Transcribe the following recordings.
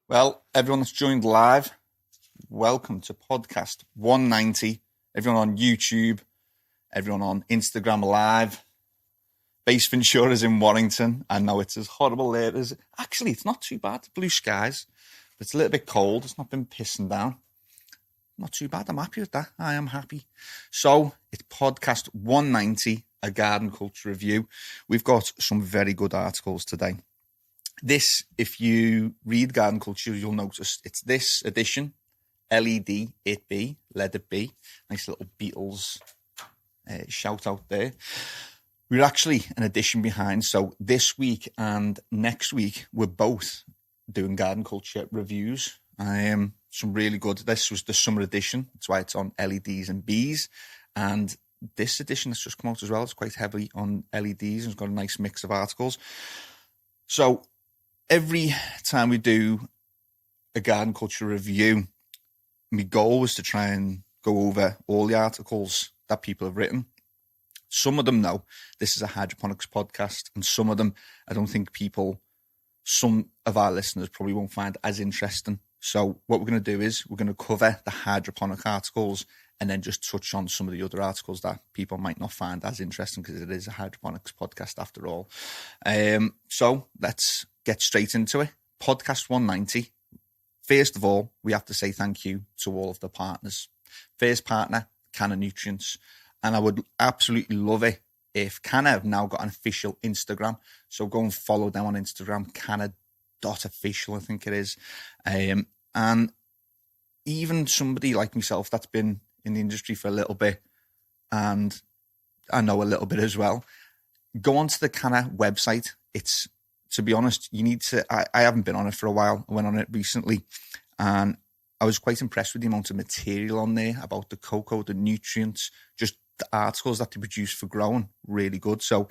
Well, everyone that's joined live, welcome to podcast 190. Everyone on YouTube, everyone on Instagram Live. Base Ventura's in Warrington. I know it's as horrible there as... Actually, it's not too bad. Blue skies. But it's a little bit cold. It's not been pissing down. Not too bad. I'm happy with that. I am happy. So, it's podcast 190, a garden culture review. We've got some very good articles today. This, if you read Garden Culture, you'll notice it's this edition, LED it be, let it be. Nice little Beatles shout out there. We're actually an edition behind, so this week and next week, we're both doing Garden Culture reviews. Some really good, this was the summer edition, that's why it's on LEDs and Bs, and this edition that's just come out as well, it's quite heavy on LEDs and it's got a nice mix of articles. So, every time we do a garden culture review, my goal was to try and go over all the articles that people have written. Some of them know this is a hydroponics podcast, and some of them I don't think some of our listeners probably won't find as interesting. So what we're going to do is we're going to cover the hydroponic articles and then just touch on some of the other articles that people might not find as interesting because it is a hydroponics podcast after all. So let's get straight into it. Podcast 190. First of all, we have to say thank you to all of the partners. First partner, CANNA Nutrients. And I would absolutely love it if CANNA have now got an official Instagram. So go and follow them on Instagram, canna.official, I think it is. And even somebody like myself that's been in the industry for a little bit, and I know a little bit as well, go onto the CANNA website. It's, to be honest, you need to, I haven't been on it for a while. I went on it recently and I was quite impressed with the amount of material on there about the cocoa, the nutrients, just the articles that they produce for growing, really good. So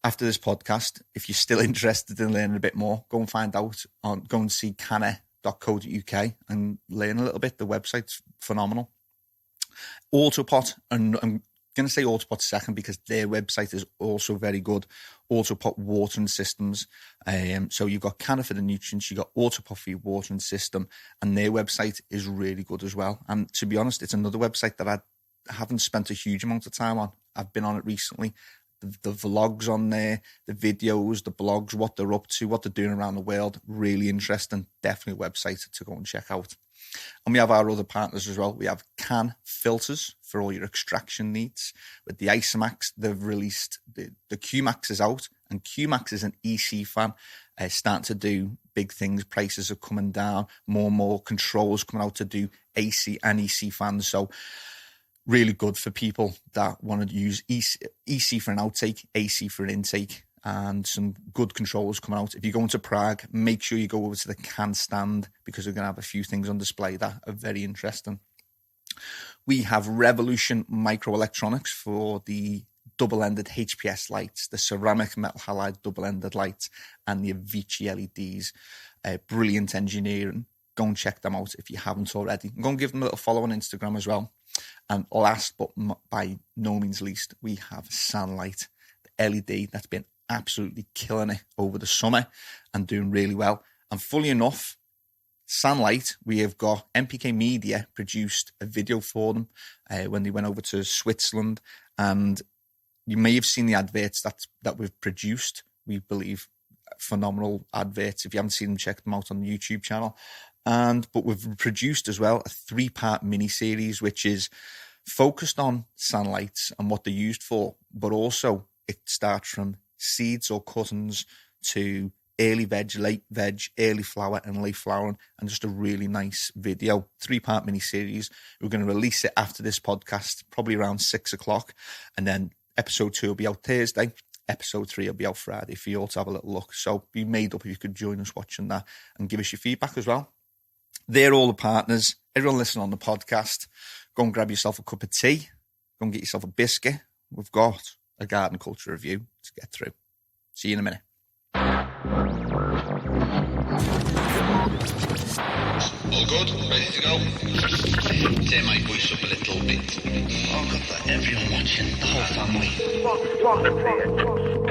after this podcast, if you're still interested in learning a bit more, go and find out, go and see canna.co.uk and learn a little bit. The website's phenomenal. AutoPot, and I'm going to say AutoPot second because their website is also very good. AutoPot watering systems. So you've got CANNA for the nutrients, you've got AutoPot for your watering system, and their website is really good as well. And to be honest, it's another website that I haven't spent a huge amount of time on. I've been on it recently. The vlogs on there, the videos, the blogs, what they're up to, what they're doing around the world, really interesting. Definitely a website to go and check out. And we have our other partners as well. We have Can Filters for all your extraction needs. With the Isamax, they've released, the QMax is out, and QMax is an EC fan, starting to do big things. Prices are coming down, more and more controls coming out to do AC and EC fans. So really good for people that want to use EC for an outtake, AC for an intake, and some good controls coming out. If you go into Prague, make sure you go over to the Can stand because we're going to have a few things on display that are very interesting. We have Revolution Microelectronics for the double-ended HPS lights, the ceramic metal halide double-ended lights, and the Avicii LEDs. Brilliant engineering. Go and check them out if you haven't already. Go and give them a little follow on Instagram as well. And last but by no means least, we have SANlight, the LED that's been absolutely killing it over the summer and doing really well. And fully enough, SANlight, we have got NPK Media produced a video for them when they went over to Switzerland. And you may have seen the adverts that we've produced. We believe phenomenal adverts. If you haven't seen them, check them out on the YouTube channel. But we've produced as well a 3-part mini-series, which is focused on SANlights and what they're used for, but also it starts from seeds or cuttings to early veg, late veg, early flower and late flowering, and just a really nice video, 3-part mini-series. We're going to release it after this podcast, probably around 6 o'clock, and then episode 2 will be out Thursday. Episode 3 will be out Friday for you all to have a little look. So be made up if you could join us watching that and give us your feedback as well. They're all the partners. Everyone listening on the podcast, go and grab yourself a cup of tea. Go and get yourself a biscuit. We've got a garden culture review to get through. See you in a minute. All good? Ready to go? Turn my voice up a little bit. Oh, got that. Everyone watching. The whole family.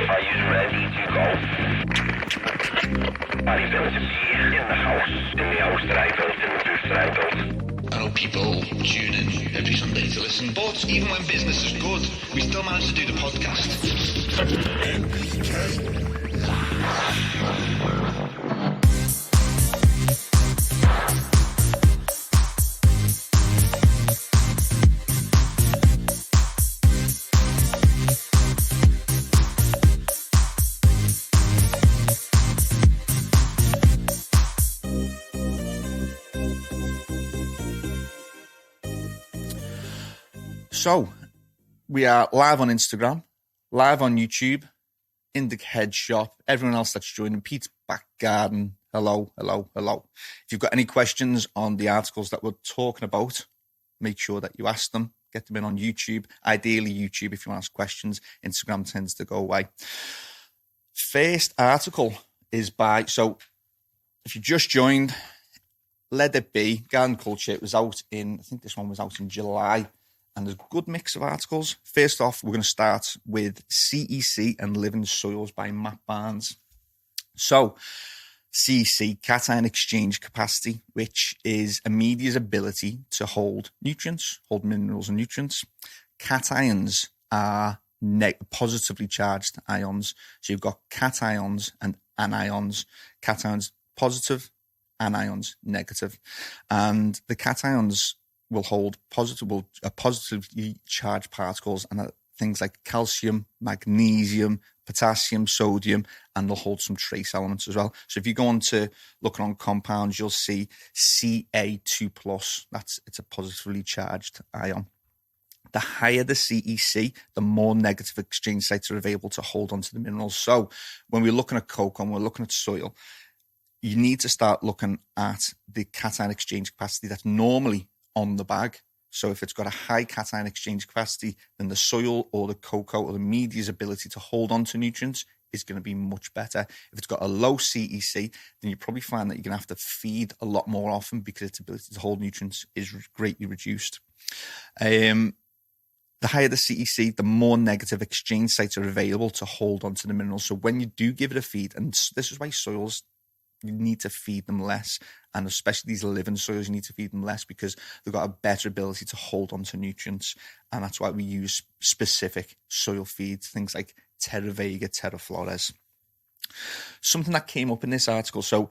Are you ready to go? Are you going to be in the house? people tune in every Sunday to listen. But even when business is good, we still manage to do the podcast. NPK. So, we are live on Instagram, live on YouTube, in the head shop, everyone else that's joining, Pete's back garden, hello. If you've got any questions on the articles that we're talking about, make sure that you ask them, get them in on YouTube, ideally YouTube if you want to ask questions. Instagram tends to go away. First article is by, so if you just joined, Let It Be, Garden Culture. It was out in, I think this one was out in July. And there's a good mix of articles. First off, we're going to start with CEC and Living Soils by Matt Barnes. So, CEC, cation exchange capacity, which is a media's ability to hold nutrients, hold minerals and nutrients. Cations are positively charged ions. So you've got cations and anions. Cations positive, anions negative. And the cations will hold positively charged particles, and things like calcium, magnesium, potassium, sodium, and they'll hold some trace elements as well. So if you go on to looking on compounds, you'll see Ca2+. It's a positively charged ion. The higher the CEC, the more negative exchange sites are available to hold onto the minerals. So when we're looking at cocoa and we're looking at soil, you need to start looking at the cation exchange capacity that's normally on the bag. So if it's got a high cation exchange capacity, then the soil or the cocoa or the media's ability to hold on to nutrients is going to be much better. If it's got a low CEC, then you probably find that you're going to have to feed a lot more often because its ability to hold nutrients is greatly reduced. The higher the CEC, the more negative exchange sites are available to hold onto the minerals. So when you do give it a feed, and this is why soils, you need to feed them less, and especially these living soils, you need to feed them less because they've got a better ability to hold on to nutrients, and that's why we use specific soil feeds, things like Terra Vega, Terra Flores. Something that came up in this article, so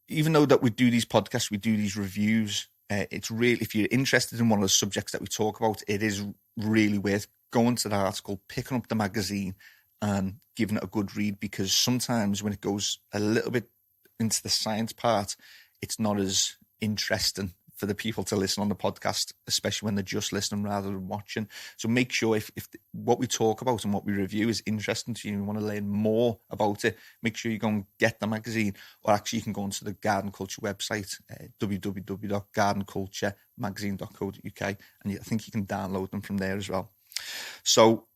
even though that we do these podcasts, we do these reviews, it's really, if you're interested in one of the subjects that we talk about, it is really worth going to the article, picking up the magazine and giving it a good read, because sometimes when it goes a little bit into the science part, it's not as interesting for the people to listen on the podcast, especially when they're just listening rather than watching. So make sure if what we talk about and what we review is interesting to you and you want to learn more about it, make sure you go and get the magazine, or actually you can go onto the Garden Culture website, www.gardenculturemagazine.co.uk, and I think you can download them from there as well. So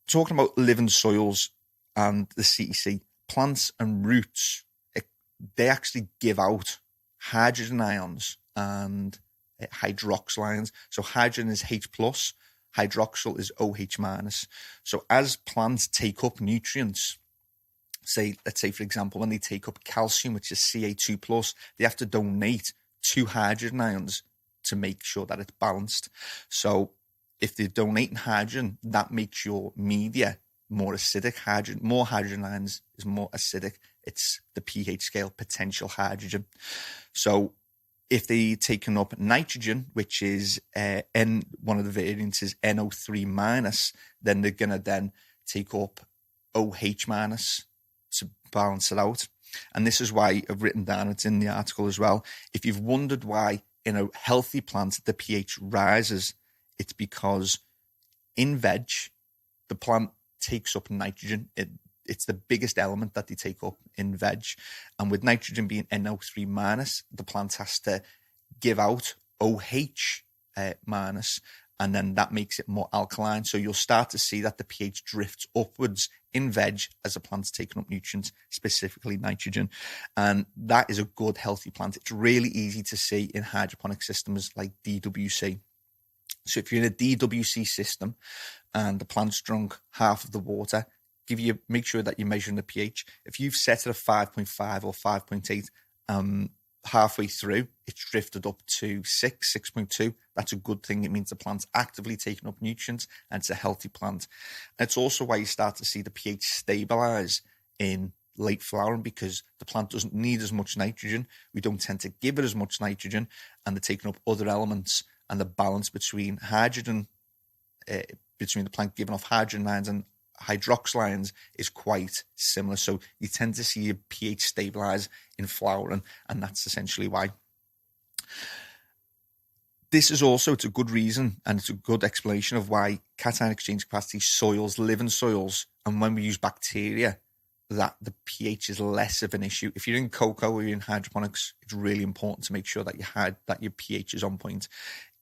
talking about living soils and the CEC, plants and roots, they actually give out hydrogen ions and hydroxyl ions. So hydrogen is H+, hydroxyl is OH-. So as plants take up nutrients, let's say, for example, when they take up calcium, which is Ca2+, they have to donate 2 hydrogen ions to make sure that it's balanced. So if they're donating hydrogen, that makes your media more acidic. More hydrogen ions is more acidic. It's the pH scale, potential hydrogen. So if they're taking up nitrogen, which is one of the variants is NO3-, then they're going to then take up OH- to balance it out. And this is why I've written down, it's in the article as well, if you've wondered why in a healthy plant the pH rises, it's because in veg, the plant takes up nitrogen. It's the biggest element that they take up in veg. And with nitrogen being NO3-, the plant has to give out OH-, and then that makes it more alkaline. So you'll start to see that the pH drifts upwards in veg as the plant's taking up nutrients, specifically nitrogen. And that is a good, healthy plant. It's really easy to see in hydroponic systems like DWC. So if you're in a DWC system and the plant's drunk half of the water, make sure that you're measuring the pH. If you've set it at 5.5 or 5.8, halfway through, it's drifted up to 6.2. That's a good thing. It means the plant's actively taking up nutrients and it's a healthy plant. And it's also why you start to see the pH stabilize in late flowering, because the plant doesn't need as much nitrogen. We don't tend to give it as much nitrogen, and they're taking up other elements, and the balance between hydrogen, between the plant giving off hydrogen ions and hydroxyl ions is quite similar. So you tend to see a pH stabilize in flowering, and that's essentially why. This is also, it's a good reason, and it's a good explanation of why cation exchange capacity soils live in soils, and when we use bacteria, that the pH is less of an issue. If you're in cocoa or you're in hydroponics, it's really important to make sure that your pH is on point.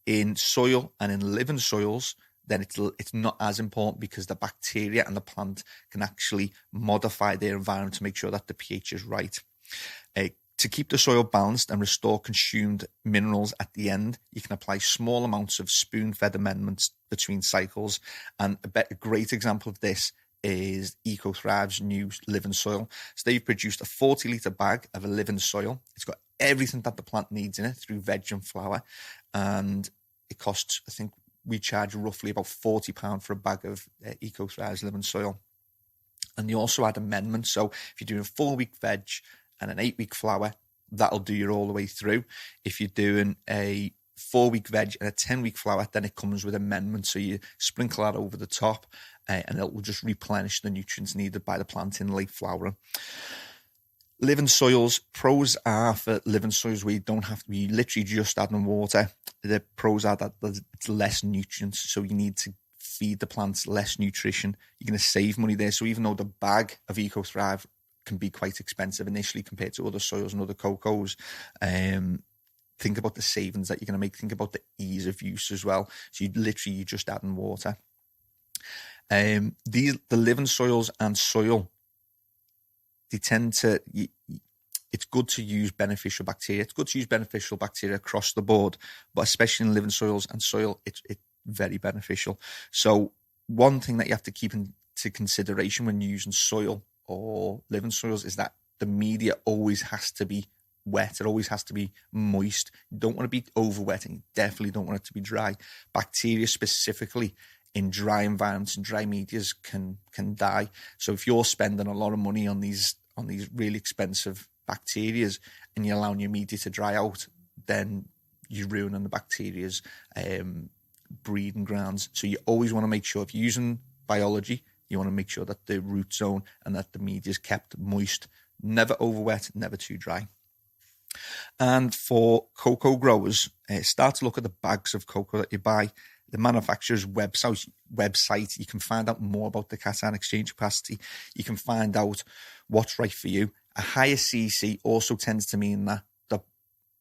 In soil and in living soils, then it's not as important, because the bacteria and the plant can actually modify their environment to make sure that the pH is right. To keep the soil balanced and restore consumed minerals at the end, you can apply small amounts of spoon-fed amendments between cycles. And a great example of this is EcoThrive's new living soil. So they've produced a 40-litre bag of a living soil. It's got everything that the plant needs in it through veg and flower. And it costs, I think, we charge roughly about £40 for a bag of EcoThrive's living soil. And you also add amendments. So if you're doing a 4-week veg and an 8-week flower, that'll do you all the way through. If you're doing a 4-week veg and a 10-week flower, then it comes with amendments. So you sprinkle that over the top, and it will just replenish the nutrients needed by the plant in late flowering. Living soils, pros are for living soils where you don't have to be literally just adding water. The pros are that it's less nutrients, so you need to feed the plants less nutrition. You're going to save money there. So even though the bag of EcoThrive can be quite expensive initially compared to other soils and other cocos, think about the savings that you're going to make. Think about the ease of use as well. So you're just adding water. The living soils and soil, they tend to, it's good to use beneficial bacteria. It's good to use beneficial bacteria across the board, but especially in living soils and soil, it's very beneficial. So one thing that you have to keep into consideration when you're using soil or living soils is that the media always has to be wet. It always has to be moist. You don't want to be over wet, and you definitely don't want it to be dry. Bacteria specifically in dry environments and dry medias can die. So if you're spending a lot of money on these really expensive bacterias and you're allowing your media to dry out, then you're ruining the bacteria's breeding grounds. So you always want to make sure, if you're using biology, you want to make sure that the root zone and that the media is kept moist, never over wet, never too dry. And for cocoa growers, start to look at the bags of cocoa that you buy. The manufacturer's website, you can find out more about the cation exchange capacity. You can find out what's right for you. A higher CC also tends to mean that the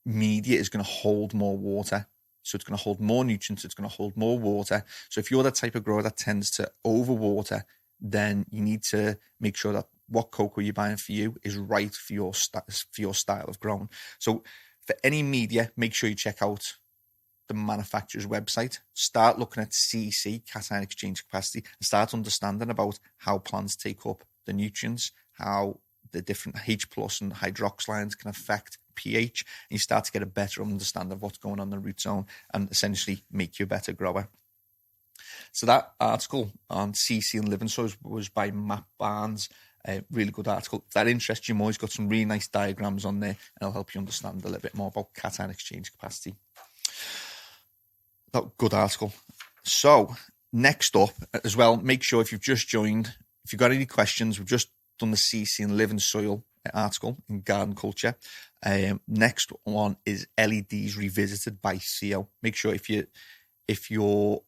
media is going to hold more water. So it's going to hold more nutrients, it's going to hold more water. So if you're that type of grower that tends to overwater, then you need to make sure that what cocoa you're buying for you is right for your style of growing. So for any media, make sure you check out the manufacturer's website. Start looking at CC, cation exchange capacity, and start understanding about how plants take up the nutrients, how the different H+ and hydroxyl ions can affect pH, and you start to get a better understanding of what's going on in the root zone and essentially make you a better grower. So that article on CC and living soils was by Matt Barnes. A really good article. If that interests you more, he's got some really nice diagrams on there, and it'll help you understand a little bit more about cation exchange capacity. That good article. So next up as well, make sure if you've just joined, if you've got any questions, we've just done the CC and living soil article in Garden Culture. Next one is LEDs Revisited by Theo. Make sure if you're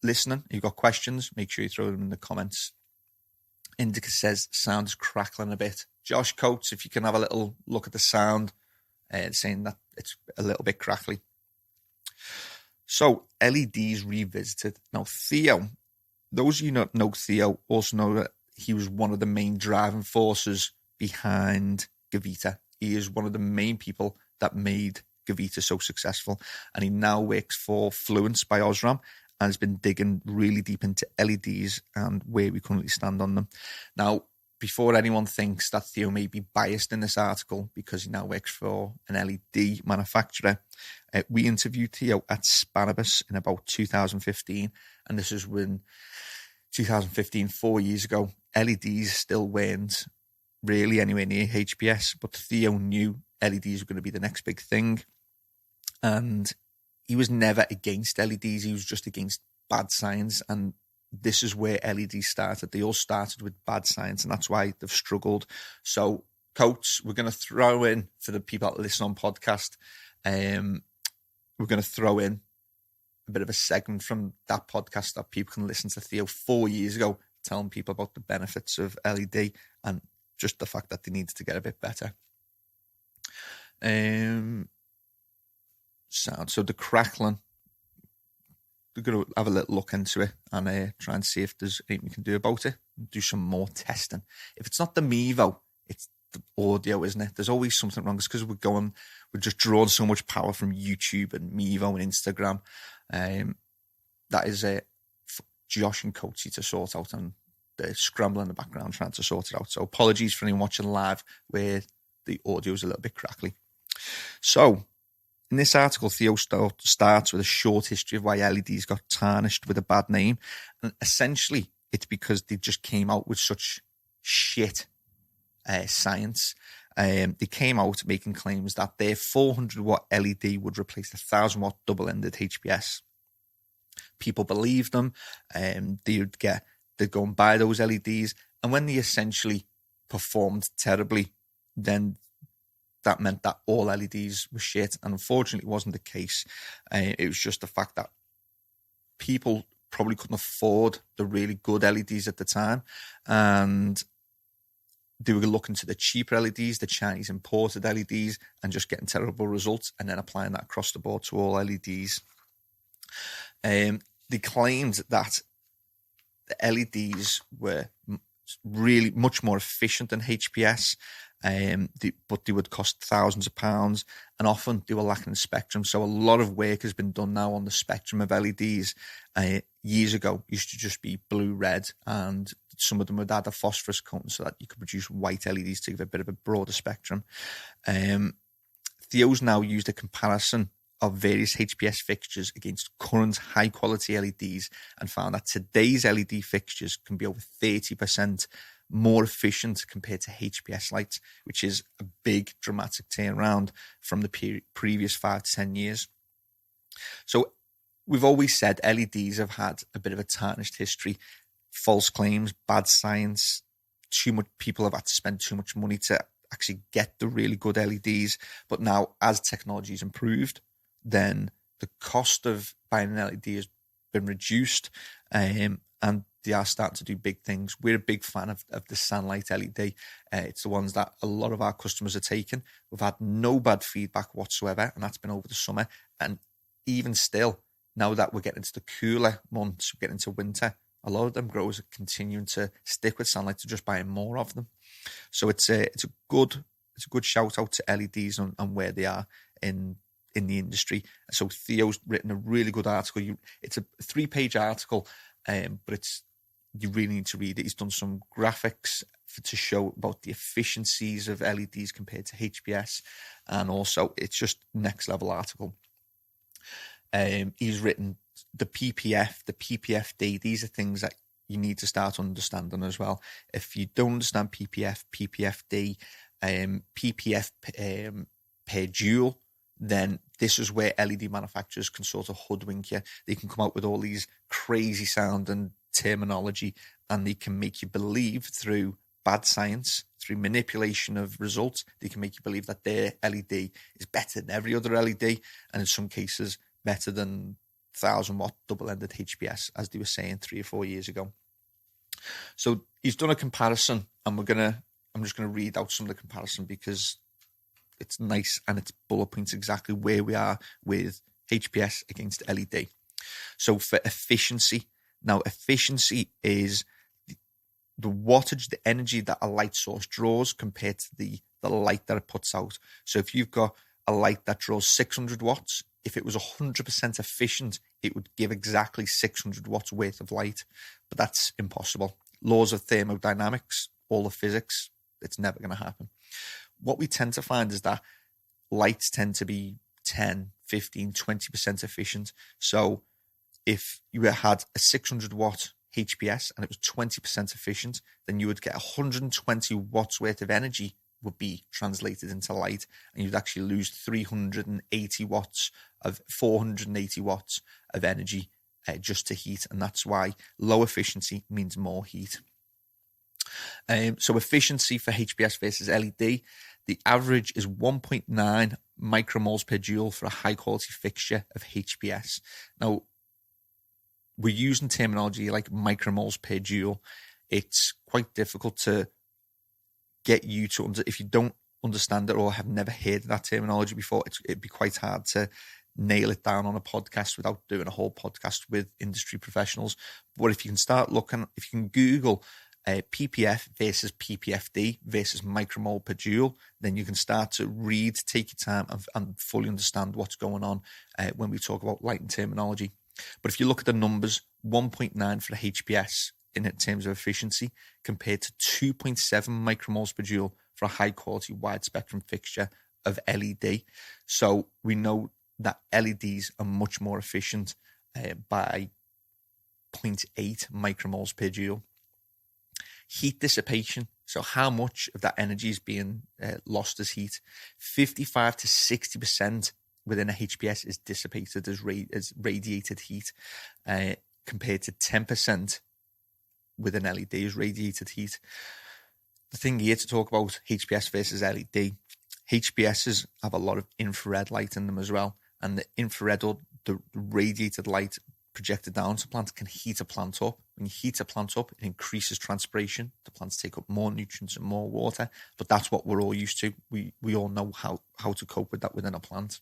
listening, you've got questions, make sure you throw them in the comments. Indica says sound is crackling a bit. Josh Coates, if you can have a little look at the sound, saying that it's a little bit crackly. So LEDs Revisited. Now Theo, those of you that know Theo also know that he was one of the main driving forces behind Gavita. He is one of the main people that made Gavita so successful, and he now works for Fluence by Osram and has been digging really deep into LEDs and where we currently stand on them. Now, before anyone thinks that Theo may be biased in this article because he now works for an LED manufacturer, we interviewed Theo at Spanibus in about 2015, and this is when 2015, 4 years ago, LEDs still weren't really anywhere near HPS, but Theo knew LEDs were going to be the next big thing, and he was never against LEDs. He was just against bad science, and this is where LEDs started. They all started with bad science, and that's why they've struggled. So, Coates, we're going to throw in, for the people that listen on podcast, we're going to throw in a bit of a segment from that podcast that people can listen to Theo 4 years ago, telling people about the benefits of LED and just the fact that they needed to get a bit better. So the crackling, we're going to have a little look into it and try and see if there's anything we can do about it. Do some more testing. If it's not the Mevo, it's the audio, isn't it? There's always something wrong. It's because we're just drawing so much power from YouTube and Mevo and Instagram. That is Josh and Coatsy to sort out, and they're scrambling in the background trying to sort it out. So apologies for anyone watching live where the audio is a little bit crackly. So in this article, Theo starts with a short history of why LEDs got tarnished with a bad name. And essentially, it's because they just came out with such shit science. They came out making claims that their 400-watt LED would replace the 1,000-watt double-ended HPS. People believed them. They'd go and buy those LEDs. And when they essentially performed terribly, then that meant that all LEDs were shit. And unfortunately, it wasn't the case. It was just the fact that people probably couldn't afford the really good LEDs at the time. And they were looking to the cheaper LEDs, the Chinese imported LEDs, and just getting terrible results, and then applying that across the board to all LEDs. They claimed that the LEDs were really much more efficient than HPS, but they would cost thousands of pounds, and often they were lacking the spectrum. So a lot of work has been done now on the spectrum of LEDs. Years ago, it used to just be blue-red, and some of them would add a phosphorus coating so that you could produce white LEDs to give a bit of a broader spectrum. Theo's now used a comparison of various HPS fixtures against current high-quality LEDs and found that today's LED fixtures can be over 30% more efficient compared to HPS lights, which is a big dramatic turnaround from the previous 5 to 10 years. So we've always said LEDs have had a bit of a tarnished history. False claims, bad science, too much people have had to spend too much money to actually get the really good LEDs. But now, as technology has improved, then the cost of buying an LED has been reduced, and they are starting to do big things. We're a big fan of the SANlight LED. It's the ones that a lot of our customers are taking. We've had no bad feedback whatsoever, and that's been over the summer. And even still, now that we're getting into the cooler months, we're getting into winter, a lot of them growers are continuing to stick with SANlight to just buying more of them. So it's a good shout out to LEDs and where they are in the industry. So Theo's written a really good article. It's a 3-page article, but you really need to read it. He's done some graphics to show about the efficiencies of LEDs compared to HPS, and also it's just next level article. He's written the PPF, the PPFD. These are things that you need to start understanding as well. If you don't understand PPF, PPFD, PPF per joule, then this is where LED manufacturers can sort of hoodwink you. They can come out with all these crazy sound and terminology, and they can make you believe through bad science, through manipulation of results, they can make you believe that their LED is better than every other LED, and in some cases better than 1,000-watt double-ended HPS, as they were saying 3 or 4 years ago. So he's done a comparison, and I'm just gonna read out some of the comparison because it's nice and it's bullet points exactly where we are with HPS against LED. So for efficiency, now efficiency is the wattage, the energy that a light source draws compared to the light that it puts out. So if you've got a light that draws 600 watts, if it was 100% efficient, it would give exactly 600 watts worth of light, but that's impossible. Laws of thermodynamics all the physics, it's never going to happen. What we tend to find is that lights tend to be 10, 15, 20% efficient. So if you had a 600 watt HPS and it was 20% efficient, then you would get 120 watts worth of energy would be translated into light, and you'd actually lose 380 watts of 480 watts of energy just to heat. And that's why low efficiency means more heat. So efficiency for HPS versus LED, the average is 1.9 micromoles per joule for a high quality fixture of HPS. Now, we're using terminology like micromoles per joule. It's quite difficult to get you to, if you don't understand it or have never heard that terminology before, it'd be quite hard to nail it down on a podcast without doing a whole podcast with industry professionals. But if you can start looking, if you can Google ppf versus ppfd versus micromole per joule, then you can start to read, take your time, and fully understand what's going on when we talk about lighting terminology. But if you look at the numbers, 1.9 for the HPS in terms of efficiency compared to 2.7 micromoles per joule for a high quality wide spectrum fixture of LED. So we know that LEDs are much more efficient by 0.8 micromoles per joule. Heat dissipation, so how much of that energy is being lost as heat? 55 to 60% within a HPS is dissipated as radiated heat, compared to 10% with an LED is radiated heat. The thing here to talk about HPS versus LED, HPSs have a lot of infrared light in them as well, and the infrared or the radiated light projected down to plants can heat a plant up. When you heat a plant up, it increases transpiration. The plants take up more nutrients and more water, but that's what we're all used to. We all know how to cope with that within a plant.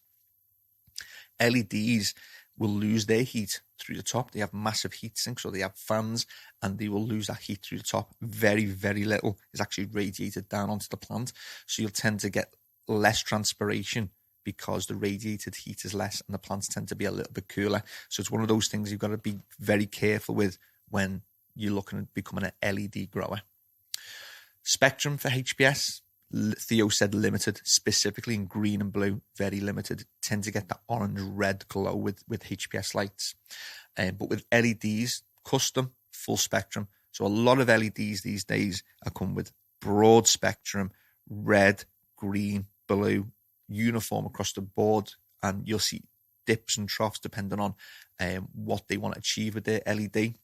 LEDs will lose their heat through the top. They have massive heat sinks, or they have fans, and they will lose that heat through the top. Very, very little is actually radiated down onto the plant. So you'll tend to get less transpiration because the radiated heat is less and the plants tend to be a little bit cooler. So it's one of those things you've got to be very careful with when you're looking at becoming an LED grower. Spectrum for HPS, Theo said limited, specifically in green and blue, very limited. Tend to get that orange-red glow with HPS lights. But with LEDs, custom, full spectrum. So a lot of LEDs these days are come with broad spectrum, red, green, blue, uniform across the board, and you'll see dips and troughs depending on what they want to achieve with their LED.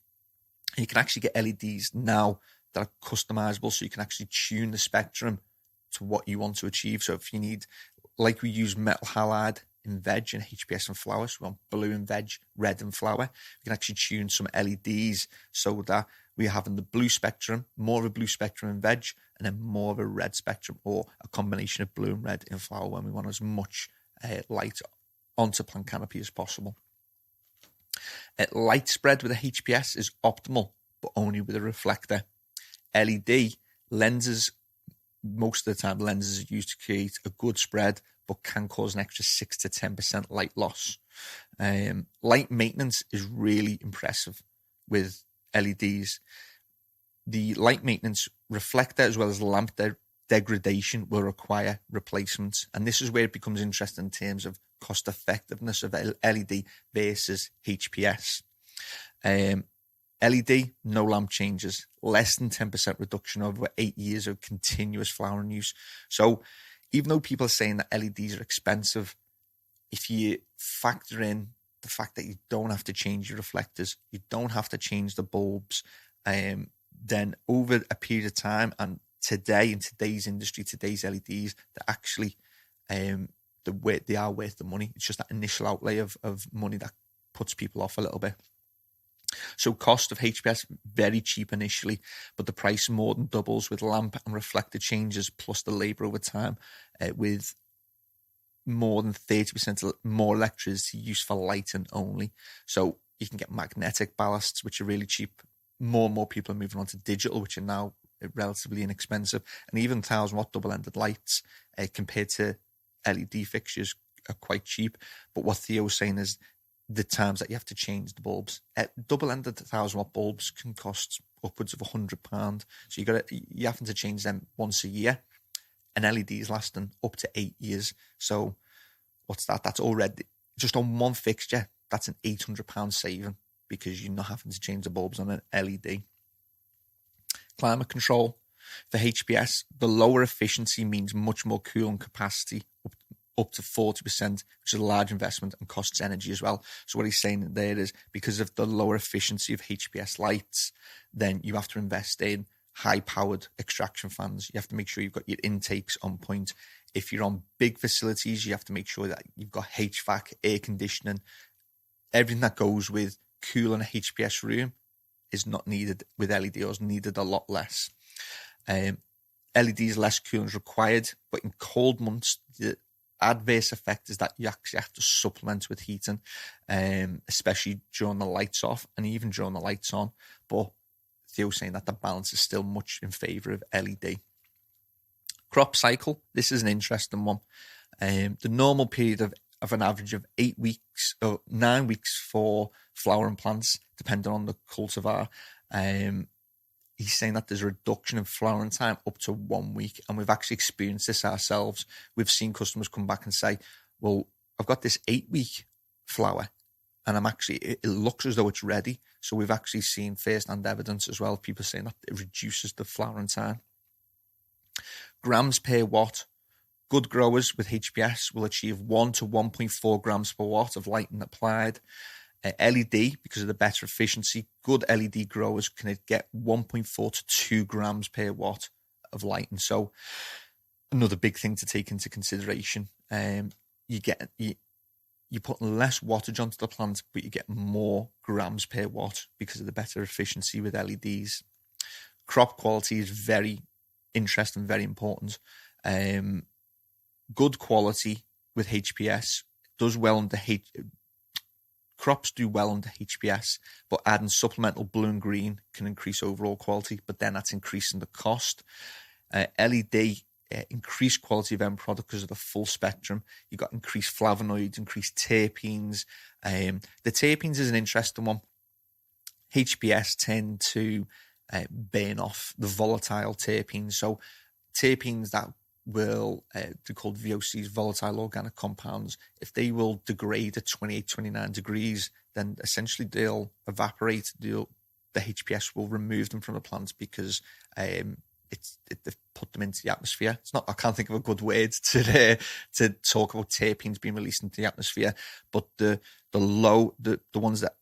You can actually get LEDs now that are customizable, so you can actually tune the spectrum to what you want to achieve. So if you need, like we use metal halide in veg and HPS and flower, so we want blue in veg, red in flower, we can actually tune some LEDs so that we're having the blue spectrum, more of a blue spectrum in veg, and then more of a red spectrum, or a combination of blue and red in flower when we want as much light onto plant canopy as possible. Light spread with a HPS is optimal, but only with a reflector. LED lenses, most of the time lenses are used to create a good spread, but can cause an extra 6 to 10% light loss. Light maintenance is really impressive with LEDs. The light maintenance reflector as well as lamp degradation will require replacements, and this is where it becomes interesting in terms of cost effectiveness of LED versus HPS. LED, no lamp changes, less than 10% reduction over 8 years of continuous flowering use. So even though people are saying that LEDs are expensive, if you factor in the fact that you don't have to change your reflectors, you don't have to change the bulbs, then over a period of time, and today in today's industry, today's LEDs, they're actually they are worth the money. It's just that initial outlay of money that puts people off a little bit. So cost of HPS, very cheap initially, but the price more than doubles with lamp and reflector changes plus the labour over time, with more than 30% more electricity used for lighting only. So you can get magnetic ballasts, which are really cheap. More and more people are moving on to digital, which are now relatively inexpensive. And even 1,000-watt double-ended lights compared to LED fixtures are quite cheap. But what Theo's saying is the times that you have to change the bulbs. Double-ended 1,000-watt bulbs can cost upwards of £100. So you're having to change them once a year. An LED's lasting up to 8 years. So what's that? That's already just on one fixture. That's an £800 saving because you're not having to change the bulbs on an LED. Climate control. For HPS, the lower efficiency means much more cooling capacity, up to 40%, which is a large investment and costs energy as well. So what he's saying there is because of the lower efficiency of HPS lights, then you have to invest in high-powered extraction fans. You have to make sure you've got your intakes on point. If you're on big facilities, you have to make sure that you've got HVAC, air conditioning, everything that goes with cooling a HPS room is not needed with LED, or is needed a lot less. LEDs, less cooling is required, but in cold months, the adverse effect is that you actually have to supplement with heating, especially during the lights off and even during the lights on. But Theo's saying that the balance is still much in favour of LED. Crop cycle, this is an interesting one. The normal period of an average of 8 weeks or 9 weeks for flowering plants, depending on the cultivar. He's saying that there's a reduction in flowering time up to 1 week. And we've actually experienced this ourselves. We've seen customers come back and say, well, I've got this 8-week flower and it looks as though it's ready. So we've actually seen first-hand evidence as well. People saying that it reduces the flowering time. Grams per watt. Good growers with HPS will achieve 1 to 1.4 grams per watt of lighting applied. LED, because of the better efficiency, good LED growers can get 1.4 to 2 grams per watt of lighting. So another big thing to take into consideration. You're putting less wattage onto the plant, but you get more grams per watt because of the better efficiency with LEDs. Crop quality is very interesting, very important. Good quality with HPS does well under crops do well under HPS, but adding supplemental blue and green can increase overall quality, but then that's increasing the cost. LED, increased quality of end product because of the full spectrum. You've got increased flavonoids, increased terpenes. The terpenes is an interesting one. HPS tend to burn off the volatile terpenes. So terpenes that will, they're called VOCs, volatile organic compounds. If they will degrade at 28, 29 degrees, then essentially they'll evaporate. The HPS will remove them from the plants because they've put them into the atmosphere. It's not, I can't think of a good word to talk about terpenes being released into the atmosphere, but the ones that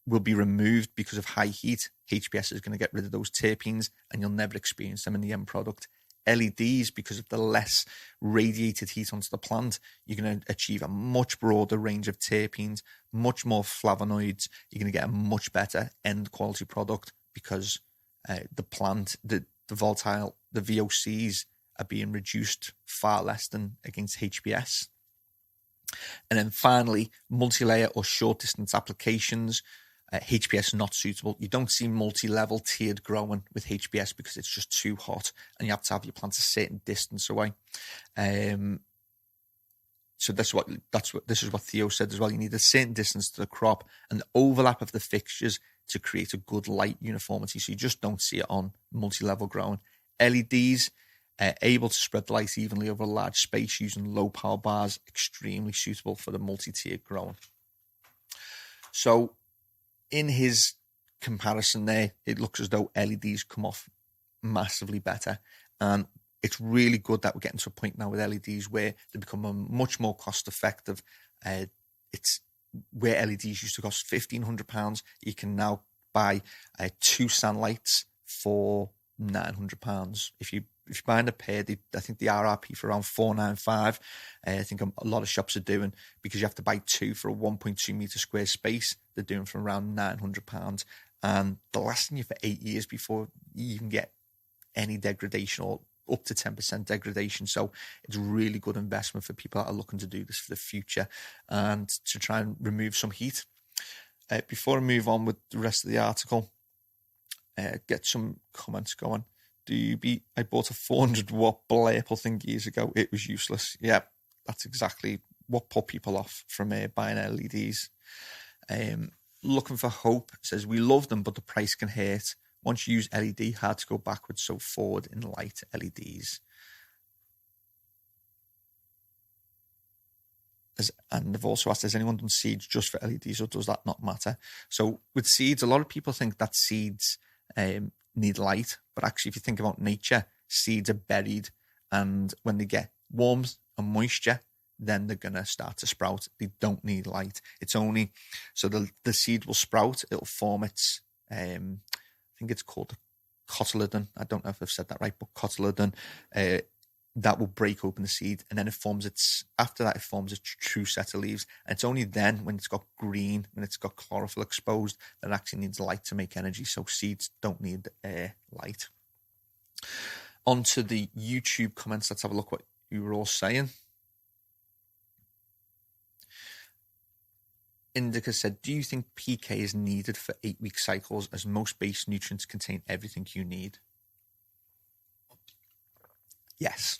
will be removed because of high heat, HPS is going to get rid of those terpenes and you'll never experience them in the end product. LEDs, because of the less radiated heat onto the plant, you're going to achieve a much broader range of terpenes, much more flavonoids. You're going to get a much better end quality product because the plant, the VOCs are being reduced far less than against HPS. And then finally, multi-layer or short distance applications. HPS not suitable. You don't see multi-level tiered growing with HPS because it's just too hot and you have to have your plants a certain distance away. So this is what Theo said as well. You need a certain distance to the crop and the overlap of the fixtures to create a good light uniformity. So you just don't see it on multi-level growing. LEDs able to spread the light evenly over a large space using low power bars, extremely suitable for the multi-tiered growing. So in his comparison there, it looks as though LEDs come off massively better. And it's really good that we're getting to a point now with LEDs where they become much more cost effective. It's where LEDs used to cost £1,500. You can now buy 2 SANlights for £900. If you're buying a pair, I think the RRP for around £495. I think a lot of shops are doing, because you have to buy 2 for a 1.2 meter square space. They're doing for around £900, and they're lasting you for 8 years before you can get any degradation or up to 10% degradation. So it's a really good investment for people that are looking to do this for the future and to try and remove some heat. Before I move on with the rest of the article, get some comments going. I bought a 400 watt Apple thing years ago. It was useless. Yeah, that's exactly what put people off from buying LEDs. Looking for Hope says, we love them, but the price can hurt. Once you use LED, hard to go backwards, so forward in light LEDs. And they've also asked, has anyone done seeds just for LEDs, or does that not matter? So with seeds, a lot of people think that seeds need light, but actually if you think about nature, seeds are buried, and when they get warmth and moisture, then they're going to start to sprout. They don't need light. It's only, so the seed will sprout, it'll form its, I think it's called cotyledon. I don't know if I've said that right, but cotyledon, that will break open the seed, and then after that it forms a true set of leaves. And it's only then, when it's got green, when it's got chlorophyll exposed, that it actually needs light to make energy. So seeds don't need light. On to the YouTube comments. Let's have a look what you were all saying. Indica said, do you think PK is needed for 8-week cycles, as most base nutrients contain everything you need? Yes,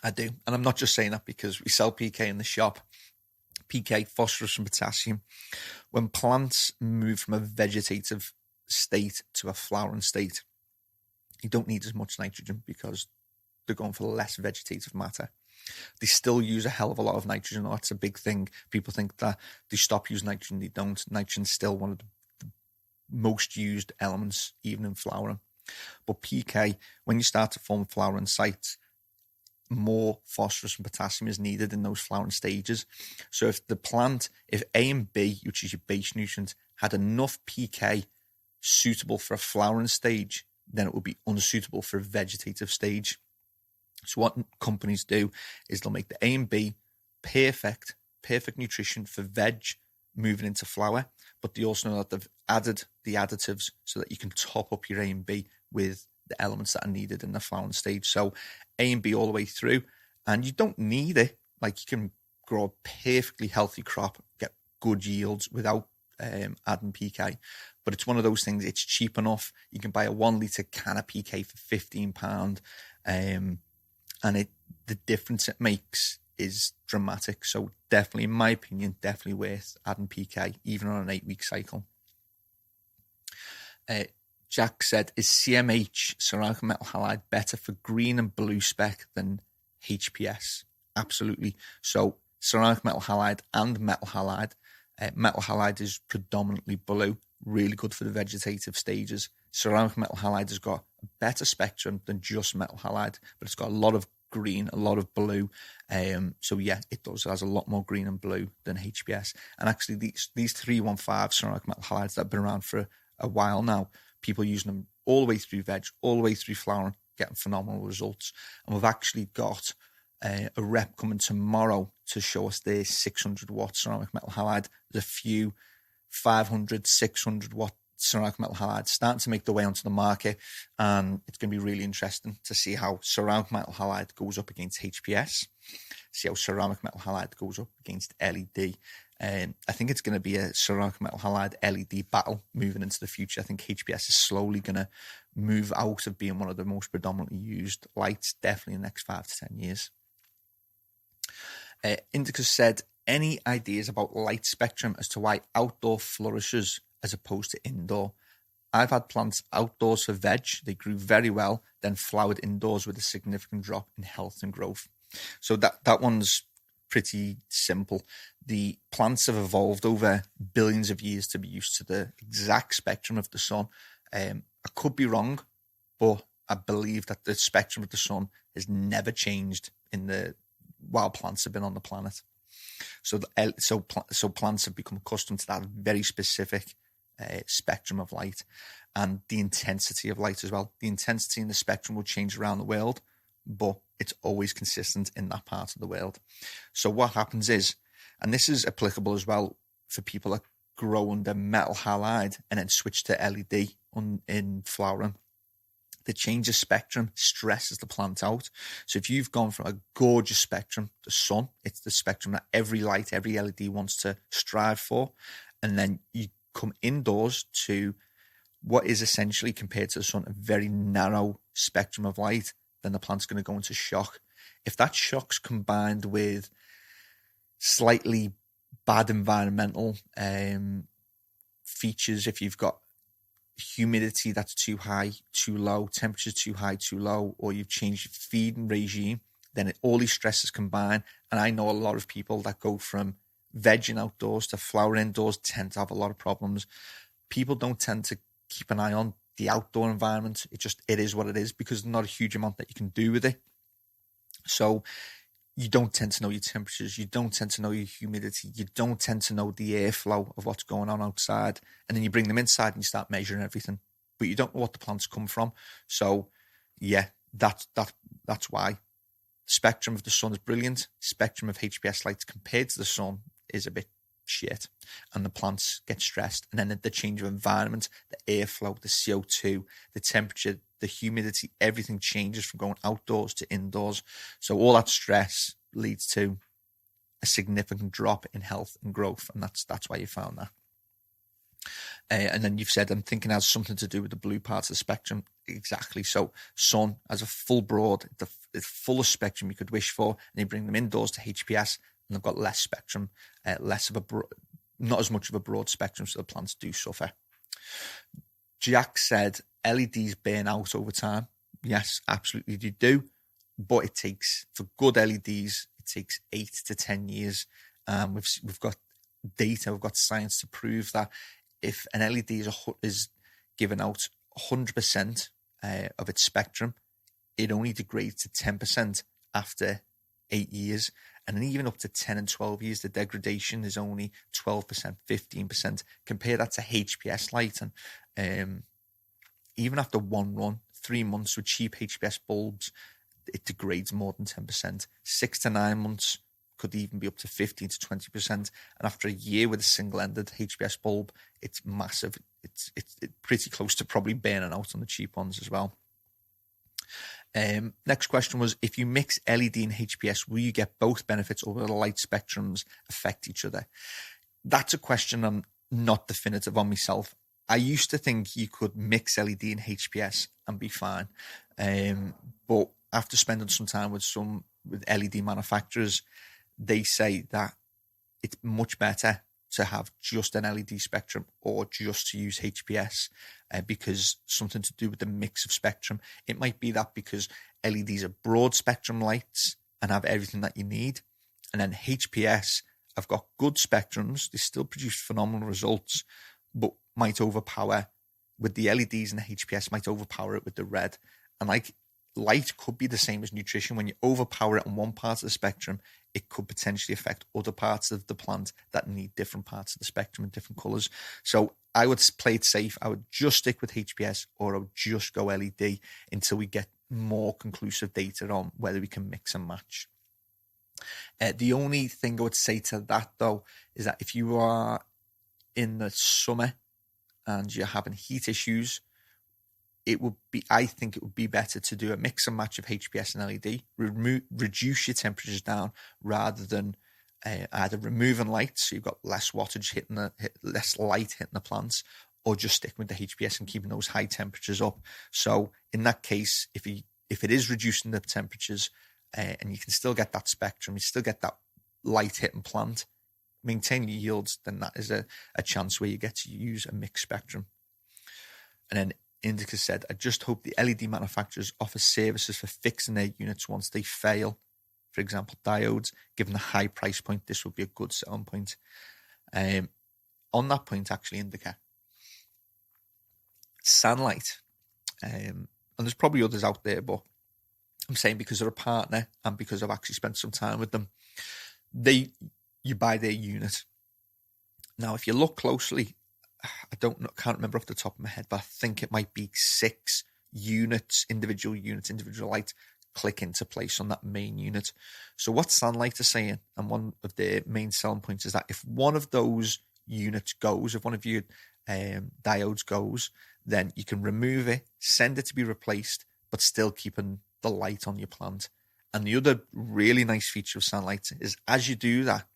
I do. And I'm not just saying that because we sell PK in the shop. PK, phosphorus and potassium. When plants move from a vegetative state to a flowering state, you don't need as much nitrogen because they're going for less vegetative matter. They still use a hell of a lot of nitrogen. That's a big thing. People think that they stop using nitrogen. They don't. Nitrogen's still one of the most used elements, even in flowering. But PK, when you start to form flowering sites, more phosphorus and potassium is needed in those flowering stages. So if the plant, if A and B, which is your base nutrients, had enough PK suitable for a flowering stage, then it would be unsuitable for a vegetative stage. So what companies do is they'll make the A and B perfect nutrition for veg moving into flower, but they also know that they've added the additives so that you can top up your A and B with the elements that are needed in the flowering stage. So A and B all the way through, and you don't need it. Like, you can grow a perfectly healthy crop, get good yields without adding PK. But it's one of those things, it's cheap enough. You can buy a 1 litre can of PK for £15, and the difference it makes is dramatic. So definitely, in my opinion, definitely worth adding PK, even on an 8-week cycle. Jack said, is CMH, ceramic metal halide, better for green and blue spec than HPS? Absolutely. So ceramic metal halide and metal halide is predominantly blue, really good for the vegetative stages. Ceramic metal halide has got a better spectrum than just metal halide, but it's got a lot of green, a lot of blue. So yeah, it does. It has a lot more green and blue than HPS. And actually, these 315 ceramic metal halides that have been around for a while now, people using them all the way through veg, all the way through flowering, getting phenomenal results. And we've actually got a rep coming tomorrow to show us their 600 watt ceramic metal halide. There's a few 500, 600 watt ceramic metal halides starting to make their way onto the market, and it's going to be really interesting to see how ceramic metal halide goes up against HPS, see how ceramic metal halide goes up against LED. I think it's going to be a ceramic metal halide LED battle moving into the future. I think HPS is slowly going to move out of being one of the most predominantly used lights, definitely in the next 5 to 10 years. Indica said, any ideas about light spectrum as to why outdoor flourishes as opposed to indoor? I've had plants outdoors for veg. They grew very well, then flowered indoors with a significant drop in health and growth. So that one's pretty simple. The plants have evolved over billions of years to be used to the exact spectrum of the sun. I could be wrong, but I believe that the spectrum of the sun has never changed while plants have been on the planet. So plants have become accustomed to that very specific spectrum of light, and the intensity of light as well. The intensity in the spectrum will change around the world, but it's always consistent in that part of the world. So what happens is, and this is applicable as well for people that grow under metal halide and then switch to LED in flowering, the change of spectrum stresses the plant out. So if you've gone from a gorgeous spectrum, the sun, it's the spectrum that every light, every LED wants to strive for, and then you come indoors to what is essentially, compared to the sun, a very narrow spectrum of light, then the plant's going to go into shock. If that shock's combined with slightly bad environmental features, if you've got humidity that's too high, too low, temperature too high, too low, or you've changed your feeding regime, then all these stresses combine. And I know a lot of people that go from vegging outdoors to flowering indoors tend to have a lot of problems. People don't tend to keep an eye on the outdoor environment. It is what it is, because there's not a huge amount that you can do with it. So you don't tend to know your temperatures. You don't tend to know your humidity. You don't tend to know the airflow of what's going on outside. And then you bring them inside and you start measuring everything, but you don't know what the plants come from. So yeah, that's why spectrum of the sun is brilliant. Spectrum of HPS lights compared to the sun is a bit shit, and the plants get stressed. And then the change of environment, the airflow, the CO2, the temperature, the humidity, everything changes from going outdoors to indoors. So all that stress leads to a significant drop in health and growth, and that's why you found that. And then you've said, I'm thinking it has something to do with the blue parts of the spectrum. Exactly. So sun has a full broad, the fullest spectrum you could wish for, and you bring them indoors to HPS, and they've got less spectrum, not as much of a broad spectrum, so the plants do suffer. Jack said, LEDs burn out over time. Yes, absolutely they do. But it takes, for good LEDs, it takes 8 to 10 years. We've got data, we've got science to prove that if an LED is given out 100% of its spectrum, it only degrades to 10% after 8 years. And then even up to 10 and 12 years, the degradation is only 12%, 15%. Compare that to HPS light. And even after one run, 3 months with cheap HPS bulbs, it degrades more than 10%. 6 to 9 months could even be up to 15 to 20%. And after a year with a single-ended HPS bulb, it's massive. It's pretty close to probably burning out on the cheap ones as well. Next question was, if you mix LED and HPS, will you get both benefits, or will the light spectrums affect each other? That's a question I'm not definitive on myself. I used to think you could mix LED and HPS and be fine. But after spending some time with LED manufacturers, they say that it's much better to have just an LED spectrum or just to use HPS because something to do with the mix of spectrum. It might be that because LEDs are broad spectrum lights and have everything that you need. And then HPS have got good spectrums. They still produce phenomenal results, but might overpower with the LEDs, and the HPS might overpower it with the red. And like light could be the same as nutrition. When you overpower it on one part of the spectrum, it could potentially affect other parts of the plant that need different parts of the spectrum and different colors. So I would play it safe. I would just stick with HPS, or I would just go LED until we get more conclusive data on whether we can mix and match. The only thing I would say to that, though, is that if you are in the summer and you're having heat issues, I think it would be better to do a mix and match of HPS and LED, reduce your temperatures down rather than either removing light, so you've got less wattage less light hitting the plants, or just sticking with the HPS and keeping those high temperatures up. So in that case, if it is reducing the temperatures and you can still get that spectrum, you still get that light hitting plant, maintain your yields, then that is a chance where you get to use a mixed spectrum. And then Indica said, I just hope the LED manufacturers offer services for fixing their units once they fail. For example, diodes. Given the high price point, this would be a good selling point. On that point, actually, Indica, SANlight, and there's probably others out there, but I'm saying because they're a partner and because I've actually spent some time with them, you buy their unit. Now, if you look closely, can't remember off the top of my head, but I think it might be 6 units, individual lights click into place on that main unit. So what SANlight is saying, and one of their main selling points, is that if one of those units goes, if one of your diodes goes, then you can remove it, send it to be replaced, but still keeping the light on your plant. And the other really nice feature of SANlight is as you do that,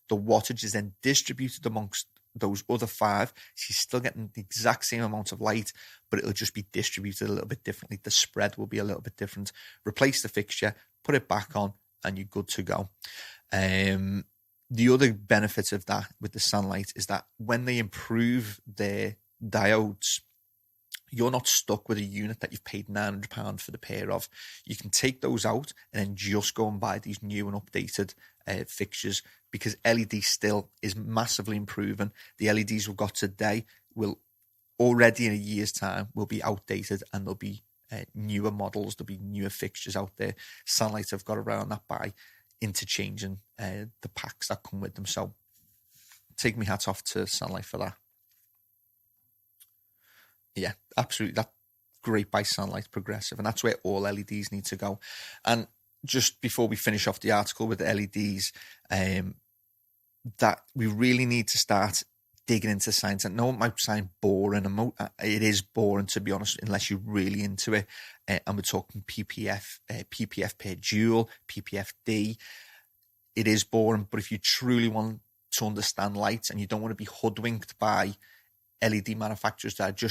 the wattage is then distributed amongst those other 5. So you're still getting the exact same amount of light, but it'll just be distributed a little bit differently. The spread will be a little bit different. Replace the fixture, put it back on, and you're good to go. The other benefit of that with the SANlight is that when they improve their diodes, you're not stuck with a unit that you've paid £900 for the pair of. You can take those out and then just go and buy these new and updated fixtures, because LED still is massively improving. The LEDs we've got today will already in a year's time will be outdated, and there'll be newer models, there'll be newer fixtures out there. SANlight have got around that by interchanging the packs that come with them. So take my hat off to SANlight for that. Yeah, absolutely. That's great by SANlight, progressive, and that's where all LEDs need to go. And just before we finish off the article with the LEDs, that we really need to start digging into science. I know it might sound boring, and it is boring, to be honest, unless you're really into it. And we're talking ppf per joule, ppfd. It is boring, but if you truly want to understand light and you don't want to be hoodwinked by LED manufacturers that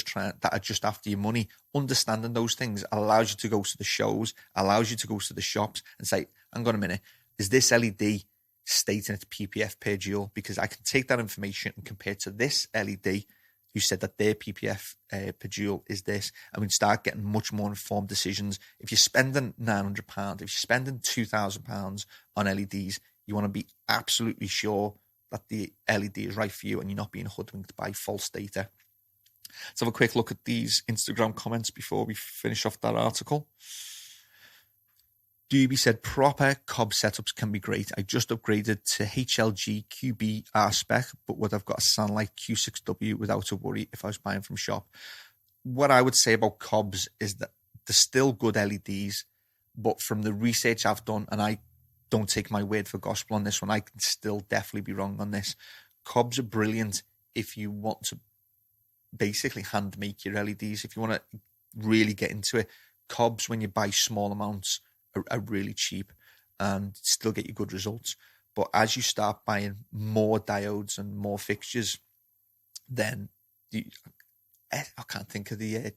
are just after your money, understanding those things allows you to go to the shows, allows you to go to the shops and say, hang on a minute, is this LED stating its ppf per joule? Because I can take that information and compare it to this LED who said that their ppf per joule is this, and we can start getting much more informed decisions. If you're spending £900, if you're spending £2,000 on LEDs, you want to be absolutely sure that the LED is right for you and you're not being hoodwinked by false data. Let's have a quick look at these Instagram comments before we finish off that article. Doobie said, proper cob setups can be great. I just upgraded to HLG QB R spec, but would have got a SANlight Q6W without a worry if I was buying from shop. What I would say about cobs is that they're still good LEDs, but from the research I've done, and I don't take my word for gospel on this one, I can still definitely be wrong on this. Cobs are brilliant if you want to basically hand make your LEDs. If you want to really get into it, cobs, when you buy small amounts, are really cheap and still get you good results. But as you start buying more diodes and more fixtures, then I can't think of the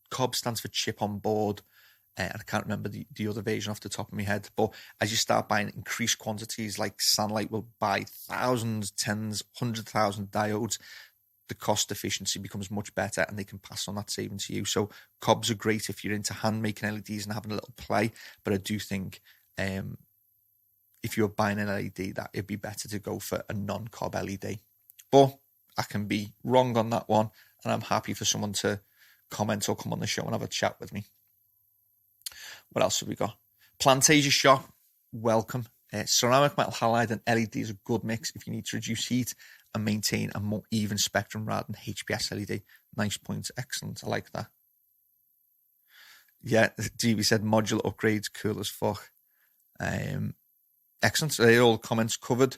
cob stands for chip on board. I can't remember the other version off the top of my head, but as you start buying increased quantities, like SANlight will buy thousands, tens, 100,000 diodes, the cost efficiency becomes much better and they can pass on that saving to you. So cobs are great if you're into hand making LEDs and having a little play, but I do think if you're buying an LED, that it'd be better to go for a non-cob LED. But I can be wrong on that one, and I'm happy for someone to comment or come on the show and have a chat with me. What else have we got? Plantasia Shop, welcome. Ceramic metal halide and LED is a good mix if you need to reduce heat and maintain a more even spectrum rather than HPS LED. Nice points, excellent. I like that. Yeah, GB said modular upgrades, cool as fuck. Excellent. So all the comments covered.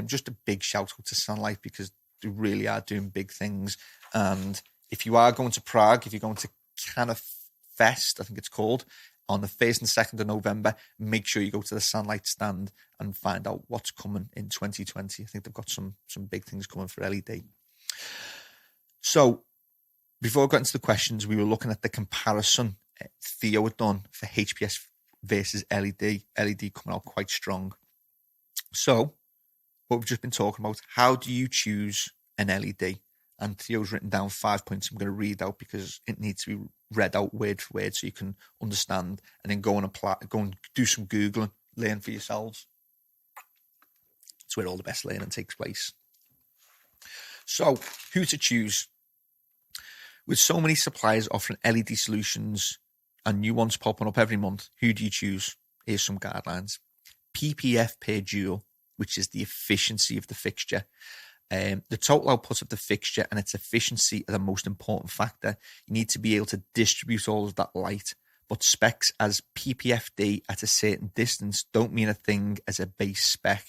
Just a big shout out to SANlight because they really are doing big things. And if you are going to Prague, if you're going to CANNA Fest, I think it's called, on the 1st and 2nd of November, make sure you go to the SANlight stand and find out what's coming in 2020. I think they've got some big things coming for LED. So before I got into the questions, we were looking at the comparison Theo had done for HPS versus LED. LED coming out quite strong. So what we've just been talking about, how do you choose an LED? And Theo's written down 5 points I'm going to read out because it needs to be read out word for word so you can understand, and then go and do some Googling, learn for yourselves. It's where all the best learning takes place. So, who to choose? With so many suppliers offering LED solutions and new ones popping up every month, who do you choose? Here's some guidelines. ppf per joule, which is the efficiency of the fixture. The total output of the fixture and its efficiency are the most important factor. You need to be able to distribute all of that light, but specs as ppfd at a certain distance don't mean a thing as a base spec.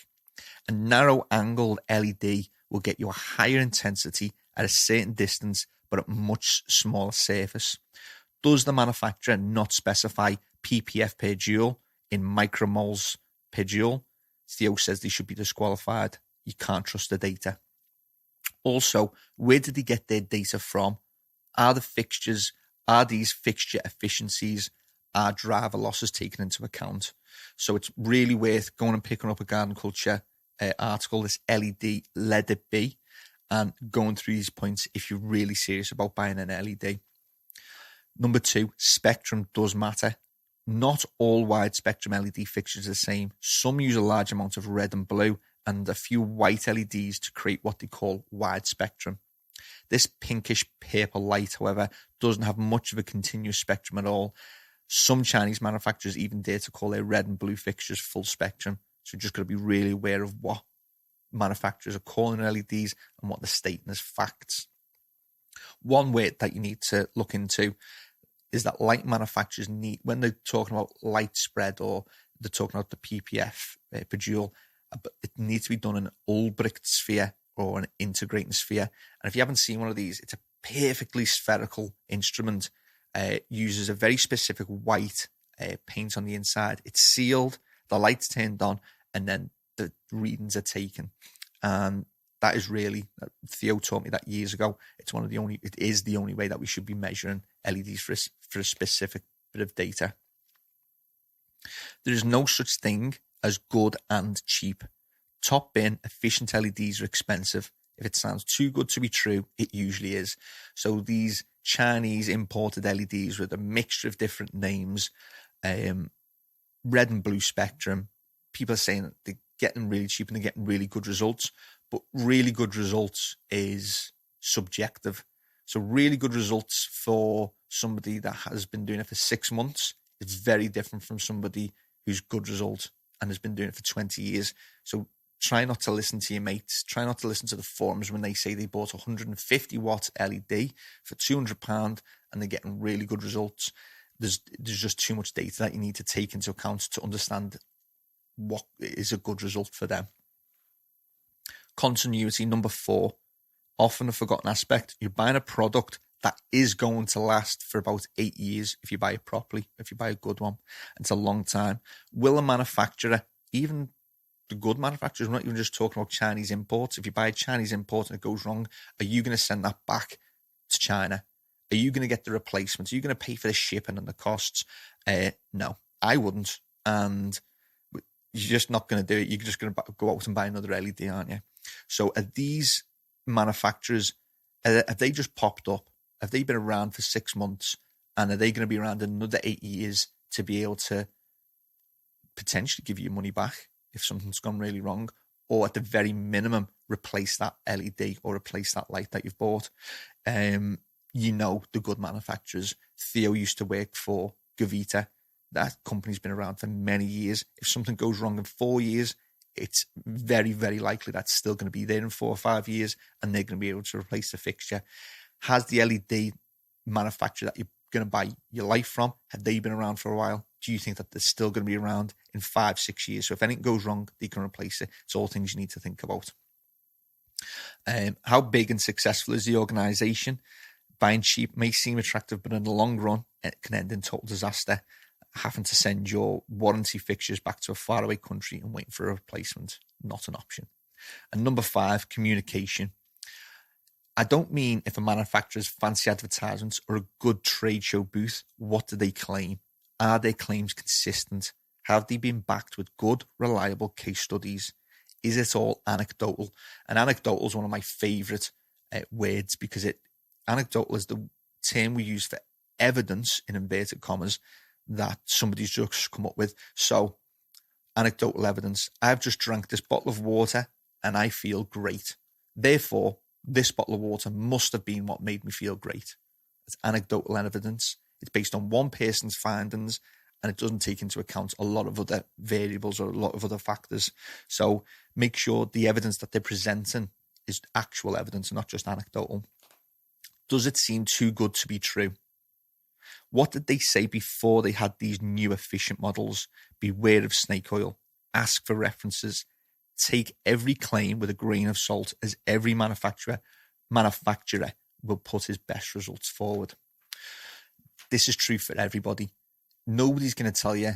A narrow angled LED will get you a higher intensity at a certain distance, but at much smaller surface. Does the manufacturer not specify ppf per joule in micromoles per joule? Theo says they should be disqualified. You can't trust the data. Also, where did they get their data from? Are these fixture efficiencies, are driver losses taken into account? So it's really worth going and picking up a Garden Culture article, this LED, let it be, and going through these points if you're really serious about buying an LED. Number 2, spectrum does matter. Not all wide spectrum LED fixtures are the same. Some use a large amount of red and blue and a few white LEDs to create what they call wide spectrum. This pinkish purple light, however, doesn't have much of a continuous spectrum at all. Some Chinese manufacturers even dare to call their red and blue fixtures full spectrum. So you're just got to be really aware of what manufacturers are calling LEDs and what they're stating as facts. One way that you need to look into is that light manufacturers need, when they're talking about light spread or they're talking about the PPF per joule, it needs to be done in an Ulbricht sphere or an integrating sphere. And if you haven't seen one of these, it's a perfectly spherical instrument. Uses a very specific white paint on the inside. It's sealed, the light's turned on, and then the readings are taken. And that is really, Theo taught me that years ago. It is the only way that we should be measuring LEDs for a specific bit of data. There is no such thing as good and cheap. Top bin, efficient LEDs are expensive. If it sounds too good to be true, it usually is. So these Chinese imported LEDs with a mixture of different names, red and blue spectrum, people are saying that they're getting really cheap and they're getting really good results. But really good results is subjective. So really good results for somebody that has been doing it for 6 months is very different from somebody who's good result and has been doing it for 20 years. So try not to listen to your mates. Try not to listen to the forums when they say they bought a 150 watt LED for £200 and they're getting really good results. There's just too much data that you need to take into account to understand what is a good result for them. Continuity, number 4, often a forgotten aspect. You're buying a product that is going to last for about 8 years if you buy it properly, if you buy a good one. It's a long time. Will a manufacturer, even the good manufacturers, we're not even just talking about Chinese imports. If you buy a Chinese import and it goes wrong, are you going to send that back to China? Are you going to get the replacements? Are you going to pay for the shipping and the costs? No, I wouldn't. And you're just not going to do it. You're just going to go out and buy another LED, aren't you? So are these manufacturers, have they just popped up? Have they been around for 6 months? And are they going to be around another 8 years to be able to potentially give you money back if something's gone really wrong? Or at the very minimum, replace that LED or replace that light that you've bought? You know, the good manufacturers. Theo used to work for Gavita. That company's been around for many years. If something goes wrong in 4 years, it's very, very likely that's still going to be there in 4 or 5 years and they're going to be able to replace the fixture. Has the LED manufacturer that you're going to buy your light from, have they been around for a while? Do you think that they're still going to be around in 5-6 years? So if anything goes wrong, they can replace it. It's all things you need to think about. How big and successful is the organization? Buying cheap may seem attractive, but in the long run, it can end in total disaster. Having to send your warranty fixtures back to a faraway country and waiting for a replacement, not an option. And number 5, communication. I don't mean if a manufacturer's fancy advertisements or a good trade show booth, what do they claim? Are their claims consistent? Have they been backed with good, reliable case studies? Is it all anecdotal? And anecdotal is one of my favourite words because anecdotal is the term we use for evidence, in inverted commas, that somebody's just come up with. So, anecdotal evidence. I've just drank this bottle of water and I feel great. Therefore, this bottle of water must have been what made me feel great. It's anecdotal evidence. It's based on one person's findings and it doesn't take into account a lot of other variables or a lot of other factors. So make sure the evidence that they're presenting is actual evidence and not just anecdotal. Does it seem too good to be true? What did they say before they had these new efficient models? Beware of snake oil. Ask for references. Take every claim with a grain of salt, as every manufacturer will put his best results forward. This is true for everybody. Nobody's going to tell you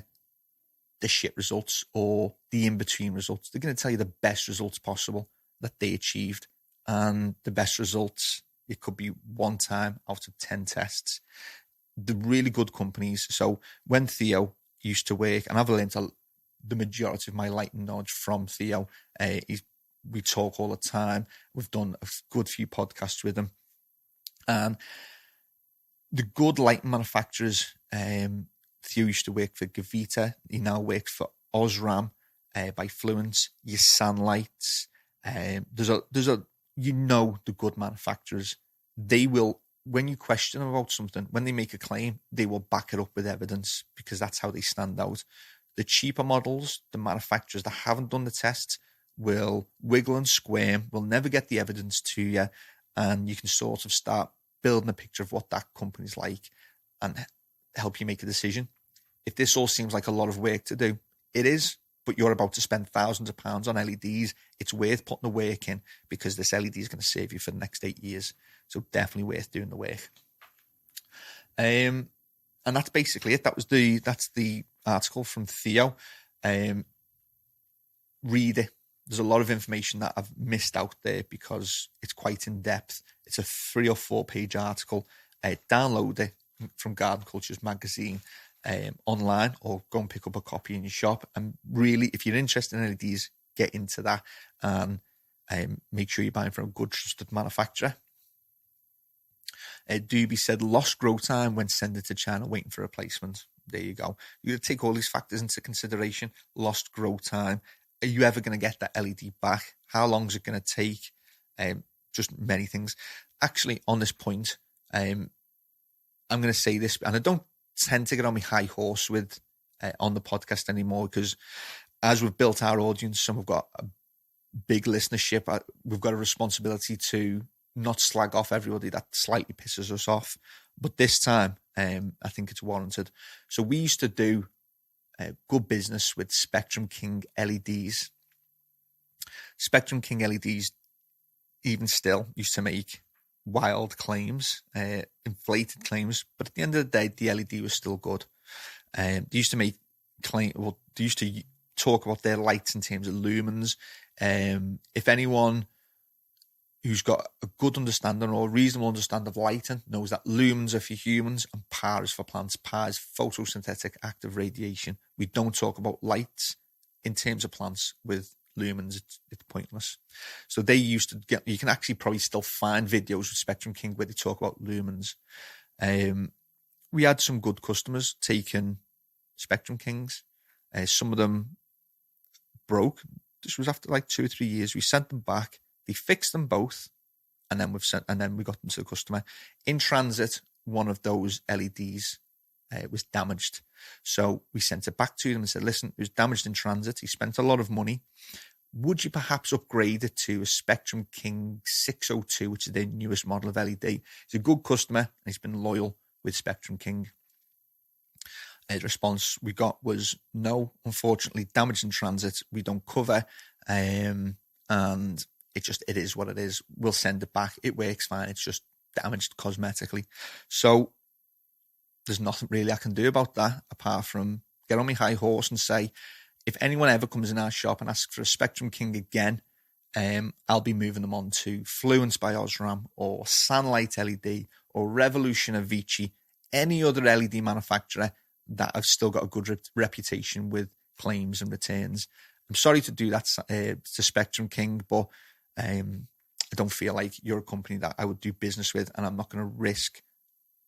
the shit results or the in-between results. They're going to tell you the best results possible that they achieved. And the best results, it could be 1 time out of 10 tests. The really good companies. So when Theo used to work, and I've learned the majority of my lighting knowledge from Theo. We talk all the time. We've done a good few podcasts with him. And the good lighting manufacturers, Theo used to work for Gavita. He now works for Osram by Fluence. Your SANlights. There's a the good manufacturers. They will, when you question them about something, when they make a claim, they will back it up with evidence because that's how they stand out. The cheaper models, the manufacturers that haven't done the tests, will wiggle and squirm, will never get the evidence to you, and you can sort of start building a picture of what that company's like and help you make a decision. If this all seems like a lot of work to do, it is, but you're about to spend thousands of pounds on LEDs. It's worth putting the work in because this LED is going to save you for the next 8 years. So definitely worth doing the work. And that's basically it. That's the article from Theo. Read it. There's a lot of information that I've missed out there because it's quite in depth. It's a 3 or 4 page article. Download it from Garden Cultures magazine online, or go and pick up a copy in your shop. And really, if you're interested in LEDs, get into that and make sure you're buying from a good trusted manufacturer. Doobie said, lost grow time when sending to China waiting for replacement. There you go. You got to take all these factors into consideration. Lost grow time. Are you ever going to get that LED back? How long is it going to take? Just many things. Actually, on this point, I'm going to say this, and I don't tend to get on my high horse with on the podcast anymore, because as we've built our audience, some have got a big listenership. We've got a responsibility to not slag off everybody that slightly pisses us off. But this time, I think it's warranted. So we used to do good business with Spectrum King LEDs. Spectrum King LEDs, even still, used to make wild claims, inflated claims, but at the end of the day, the LED was still good. They used to make they used to talk about their lights in terms of lumens. If anyone who's got a good understanding or a reasonable understanding of lighting knows that lumens are for humans and PAR is for plants. PAR is photosynthetic active radiation. We don't talk about lights in terms of plants with lumens. It's pointless. So they used to get, you can actually probably still find videos with Spectrum King where they talk about lumens. We had some good customers taking Spectrum Kings. Some of them broke. This was after like 2 or 3 years. We sent them back. They fixed them both, and then we got them to the customer. In transit, one of those LEDs was damaged. So we sent it back to them and said, listen, it was damaged in transit. He spent a lot of money. Would you perhaps upgrade it to a Spectrum King 602, which is their newest model of LED? He's a good customer, and he's been loyal with Spectrum King. The response we got was, no, unfortunately, damaged in transit, we don't cover. And it is what it is. We'll send it back. It works fine. It's just damaged cosmetically. So there's nothing really I can do about that apart from get on my high horse and say, if anyone ever comes in our shop and asks for a Spectrum King again, I'll be moving them on to Fluence by Osram or SANlight LED or Revolution Avicii, any other LED manufacturer that have still got a good reputation with claims and returns. I'm sorry to do that to Spectrum King, but I don't feel like you're a company that I would do business with, and I'm not going to risk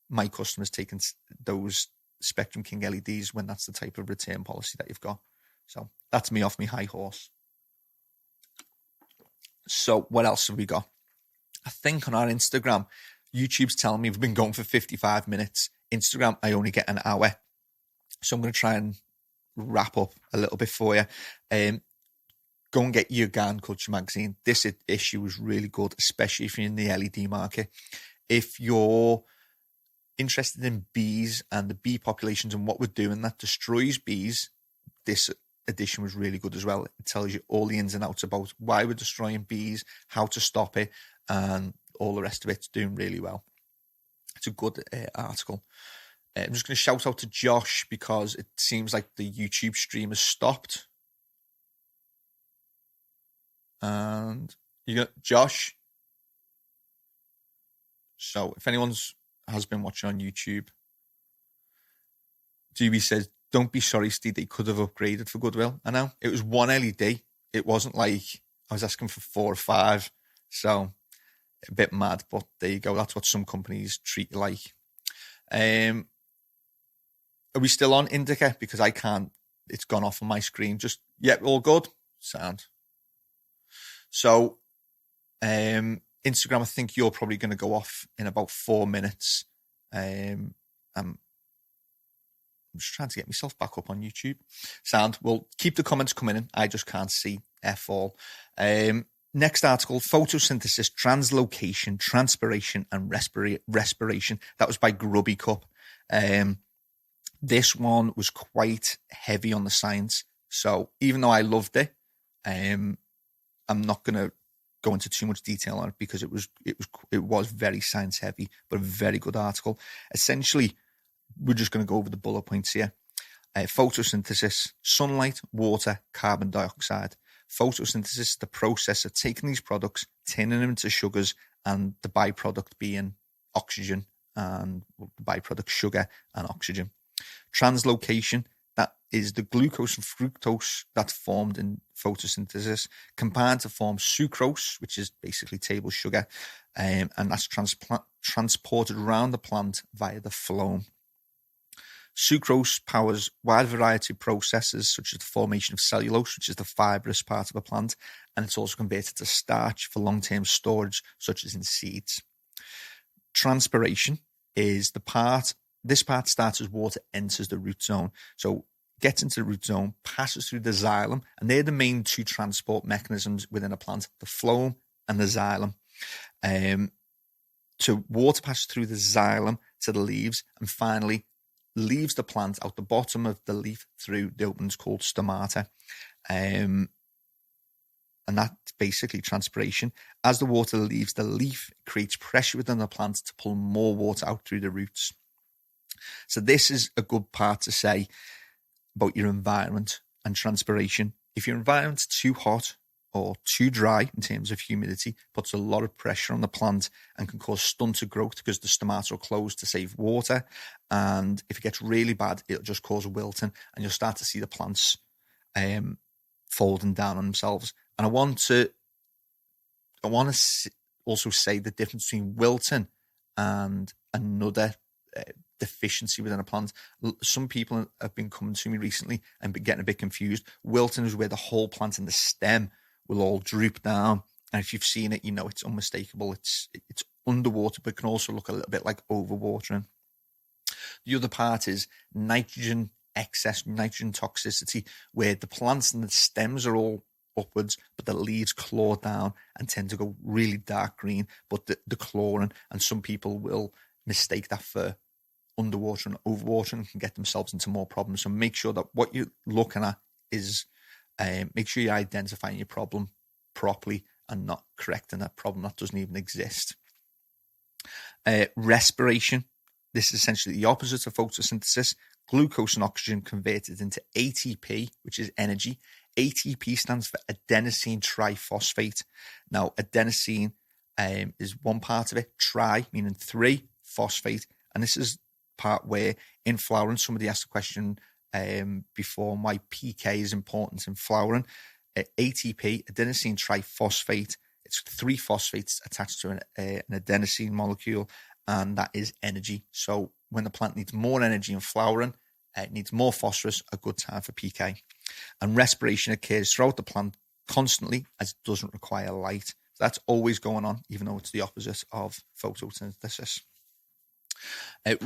my customers taking those Spectrum King LEDs when that's the type of return policy that you've got. So that's me off my high horse. So what else have we got? I think on our Instagram, YouTube's telling me we've been going for 55 minutes. Instagram, I only get an hour. So I'm going to try and wrap up a little bit for you. Go and get your Garden Culture magazine. This issue is really good, especially if you're in the LED market. If you're interested in bees and the bee populations and what we're doing that destroys bees, this edition was really good as well. It tells you all the ins and outs about why we're destroying bees, how to stop it, and all the rest of it's doing really well. It's a good article. I'm just going to shout out to Josh because it seems like the YouTube stream has stopped. And you got Josh. So if anyone has been watching on YouTube, Doobie says, don't be sorry, Steve, they could have upgraded for goodwill. I know. It was one LED. It wasn't like I was asking for 4 or 5. So a bit mad, but there you go. That's what some companies treat you like. Are we still on Indica? Because I can't, it's gone off on my screen. Just, yeah, all good. Sound. So, Instagram, I think you're probably going to go off in about 4 minutes. I'm just trying to get myself back up on YouTube. Sound. We'll keep the comments coming in. I just can't see F all. Next article, photosynthesis, translocation, transpiration, and respiration. That was by Grubby Cup. This one was quite heavy on the science. So even though I loved it, I'm not going to go into too much detail on it because it was very science heavy, but a very good article. Essentially, we're just going to go over the bullet points here. Photosynthesis, sunlight, water, carbon dioxide. Photosynthesis, the process of taking these products, turning them into sugars, and the byproduct being oxygen, and the byproduct sugar and oxygen. Translocation, that is the glucose and fructose that's formed in photosynthesis, combined to form sucrose, which is basically table sugar, and that's transported around the plant via the phloem. Sucrose powers wide variety of processes, such as the formation of cellulose, which is the fibrous part of a plant, and it's also converted to starch for long-term storage, such as in seeds. Transpiration is this part starts as water enters the root zone. So gets into the root zone, passes through the xylem, and they're the main two transport mechanisms within a plant, the phloem and the xylem. So water passes through the xylem to the leaves, and finally leaves the plant out the bottom of the leaf through the openings called stomata. And that's basically transpiration. As the water leaves the leaf, it creates pressure within the plant to pull more water out through the roots. So this is a good part to say about your environment and transpiration. If your environment's too hot or too dry in terms of humidity, puts a lot of pressure on the plant and can cause stunted growth because the stomata will close to save water. And if it gets really bad, it'll just cause wilting, and you'll start to see the plants folding down on themselves. And I want to also say the difference between wilting and another deficiency within a plant. Some people have been coming to me recently and been getting a bit confused. Wilting is where the whole plant and the stem will all droop down, and if you've seen it, you know it's unmistakable. It's underwater, but can also look a little bit like overwatering. The other part is nitrogen excess, nitrogen toxicity, where the plants and the stems are all upwards, but the leaves claw down and tend to go really dark green, but the clawing, and some people will mistake that for underwater and overwater and can get themselves into more problems. So make sure that what you're looking at is make sure you're identifying your problem properly and not correcting a problem that doesn't even exist. Respiration. This is essentially the opposite of photosynthesis. Glucose and oxygen converted into ATP, which is energy. ATP stands for adenosine triphosphate. Now, adenosine is one part of it. Tri, meaning 3, phosphate. And this is part where in flowering, somebody asked the question before why PK is important in flowering. ATP, adenosine triphosphate, it's 3 phosphates attached to an adenosine molecule, and that is energy. So when the plant needs more energy in flowering, it needs more phosphorus, a good time for PK. And respiration occurs throughout the plant constantly, as it doesn't require light. So that's always going on, even though it's the opposite of photosynthesis.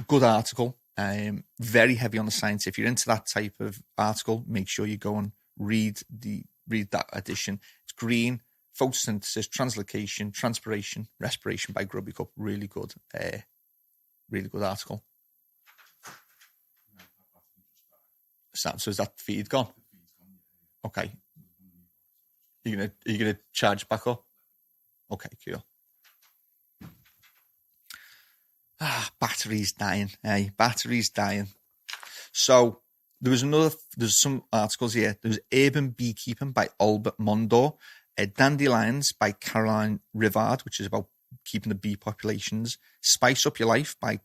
Good article, very heavy on the science. If you're into that type of article, make sure you go and read that edition. It's green, photosynthesis, translocation, transpiration, respiration by Grubby Cup. Really good article. So is that feed gone? Okay. Are you gonna charge back up? Okay, cool. Batteries dying. Hey, batteries dying. So there's some articles here. There's Urban Beekeeping by Albert Mondor, Dandelions by Caroline Rivard, which is about keeping the bee populations, Spice Up Your Life by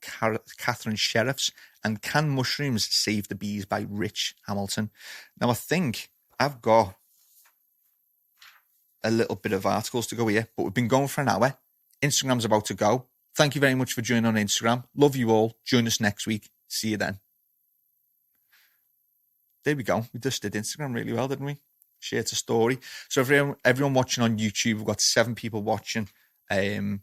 Catherine Sheriffs, and Can Mushrooms Save the Bees by Rich Hamilton. Now, I think I've got a little bit of articles to go here, but we've been going for an hour. Instagram's about to go. Thank you very much for joining on Instagram. Love you all. Join us next week. See you then. There we go. We just did Instagram really well, didn't we? Shared a story. So for everyone watching on YouTube, we've got 7 people watching. Are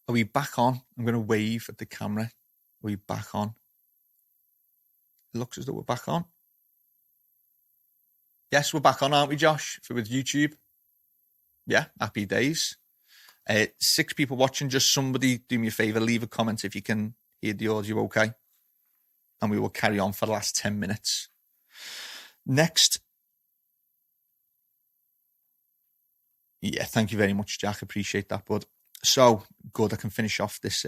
we back on? I'm going to wave at the camera. Are we back on? It looks as though we're back on. Yes, we're back on, aren't we, Josh? With YouTube. Yeah, happy days. 6 people watching. Just somebody do me a favour, leave a comment if you can hear the audio okay. And we will carry on for the last 10 minutes. Next. Yeah, thank you very much, Jack. Appreciate that, bud. So, good, I can finish off this.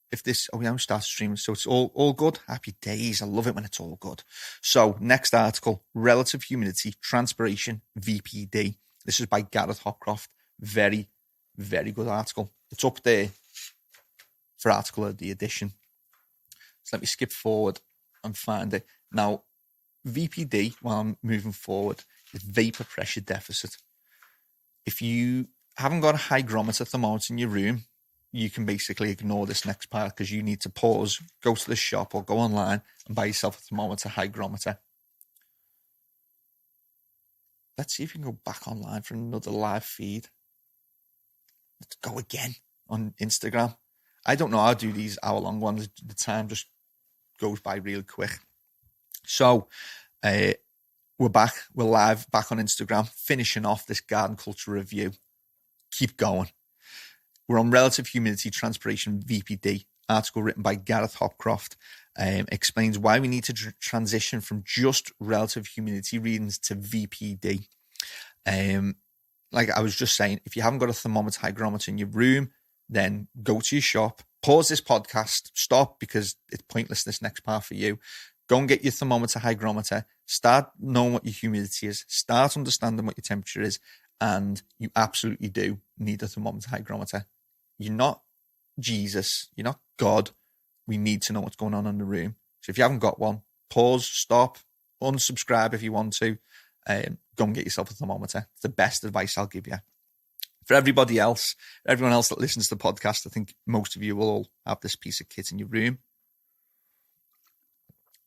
If this, we haven't started streaming, so it's all good. Happy days. I love it when it's all good. So, next article, Relative Humidity, Transpiration, VPD. This is by Gareth Hopcroft. Very, very good article. It's up there for article of the edition. So let me skip forward and find it. Now, VPD, while I'm moving forward, is vapor pressure deficit. If you haven't got a hygrometer thermometer in your room, you can basically ignore this next part because you need to pause, go to the shop or go online and buy yourself a thermometer, hygrometer. Let's see if you can go back online for another live feed. Let's go again on Instagram. I don't know how to do these hour-long ones. The time just goes by really quick. So we're back. We're live back on Instagram, finishing off this garden culture review. Keep going. We're on relative humidity, transpiration, VPD. Article written by Gareth Hopcroft. Explains why we need to transition from just relative humidity readings to VPD. Like I was just saying, if you haven't got a thermometer, hygrometer in your room, then go to your shop, pause this podcast, stop because it's pointless this next part for you. Go and get your thermometer, hygrometer, start knowing what your humidity is, start understanding what your temperature is, and you absolutely do need a thermometer, hygrometer. You're not Jesus, you're not God. We need to know what's going on in the room. So if you haven't got one, pause, stop, unsubscribe if you want to, go and get yourself a thermometer. It's the best advice I'll give you. For everybody else, everyone else that listens to the podcast, I think most of you will all have this piece of kit in your room.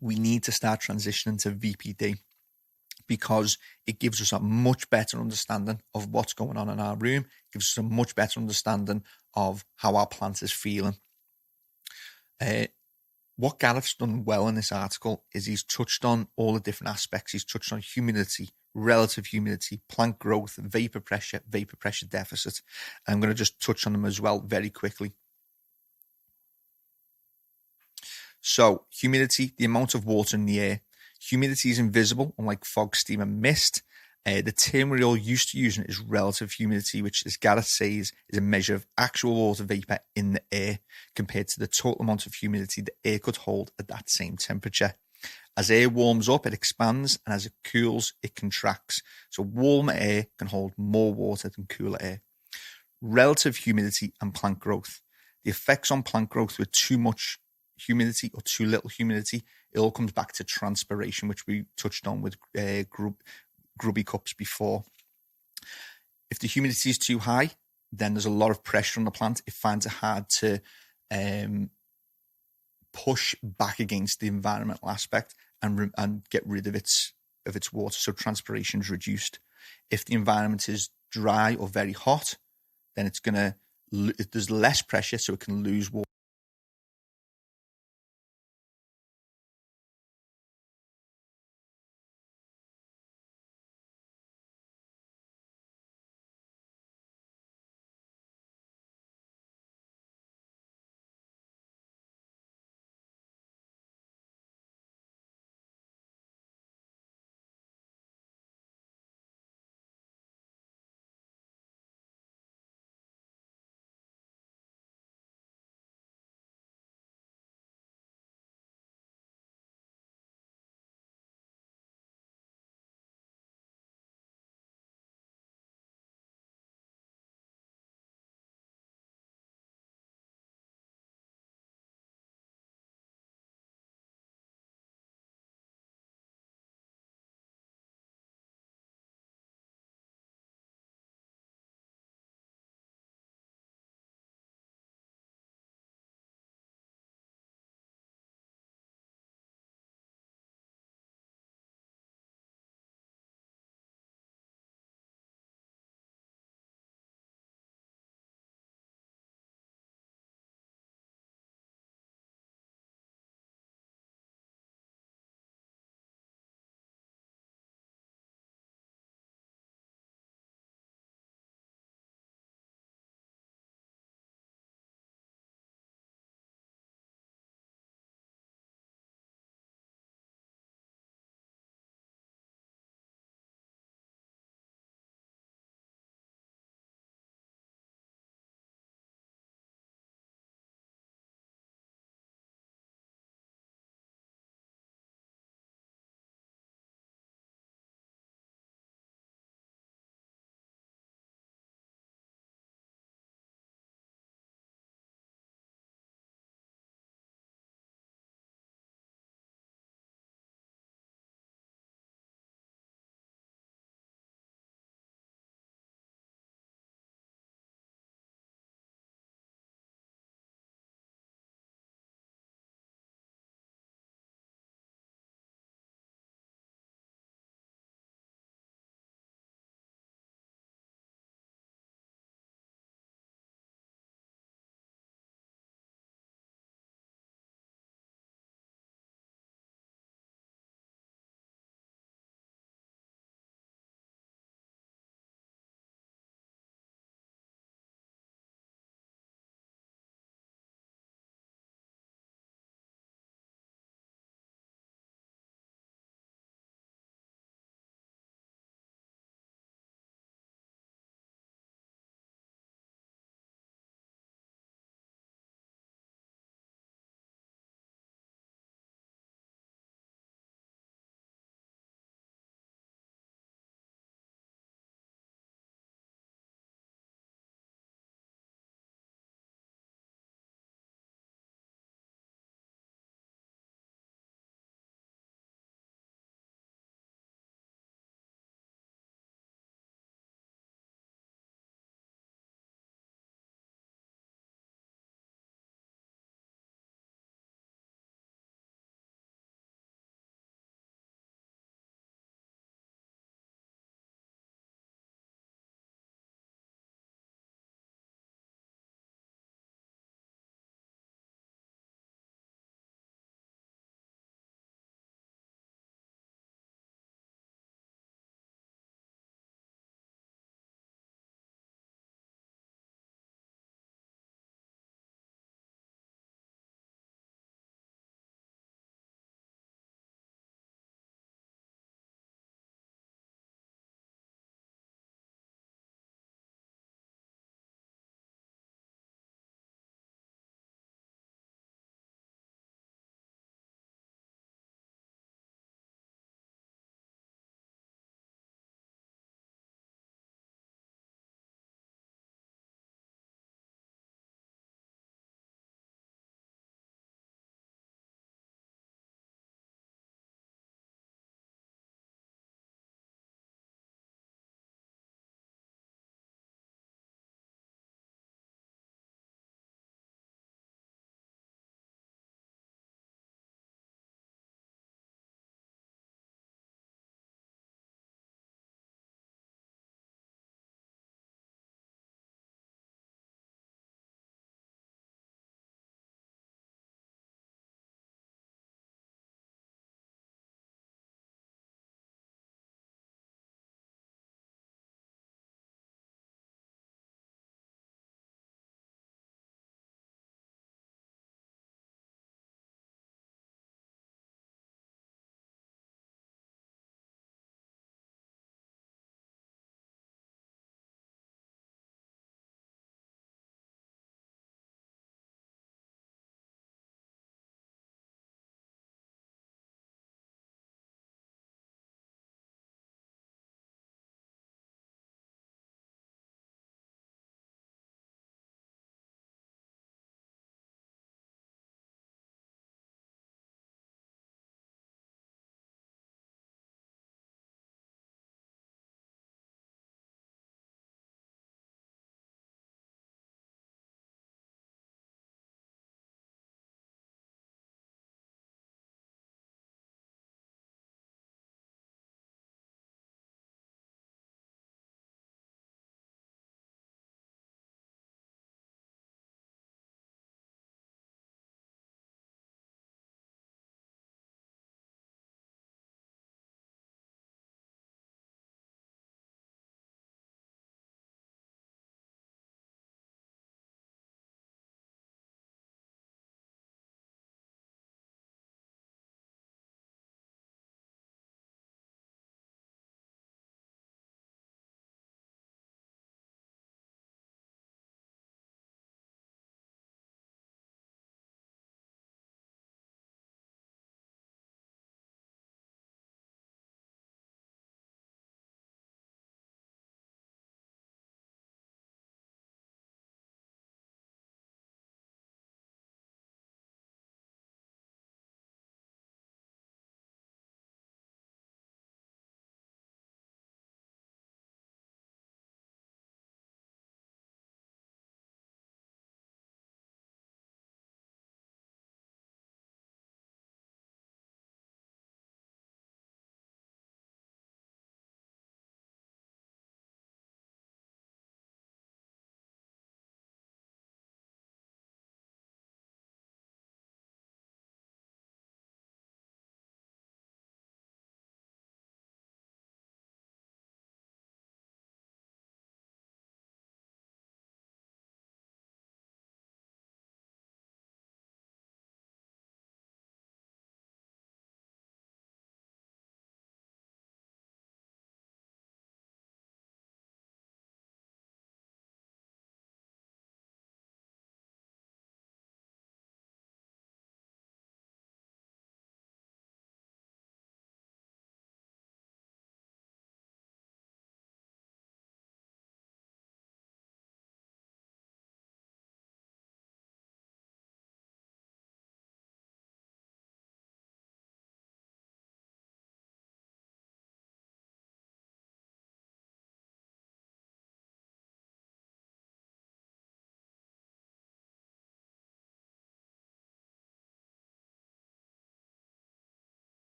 We need to start transitioning to VPD because it gives us a much better understanding of what's going on in our room. It gives us a much better understanding of how our plant is feeling. What Gareth's done well in this article is he's touched on all the different aspects. He's touched on humidity, relative humidity, plant growth, vapor pressure deficit. And I'm going to just touch on them as well very quickly. So humidity, the amount of water in the air. Humidity is invisible, unlike fog, steam, and mist. The term we're all used to using is relative humidity, which, as Gareth says, is a measure of actual water vapor in the air compared to the total amount of humidity the air could hold at that same temperature. As air warms up, it expands, and as it cools, it contracts. So warmer air can hold more water than cooler air. Relative humidity and plant growth. The effects on plant growth with too much humidity or too little humidity, it all comes back to transpiration, which we touched on with grubby cups before. If the humidity is too high, then there's a lot of pressure on the plant. It finds it hard to push back against the environmental aspect and get rid of its water. So transpiration is reduced. If the environment is dry or very hot, then there's less pressure, so it can lose water.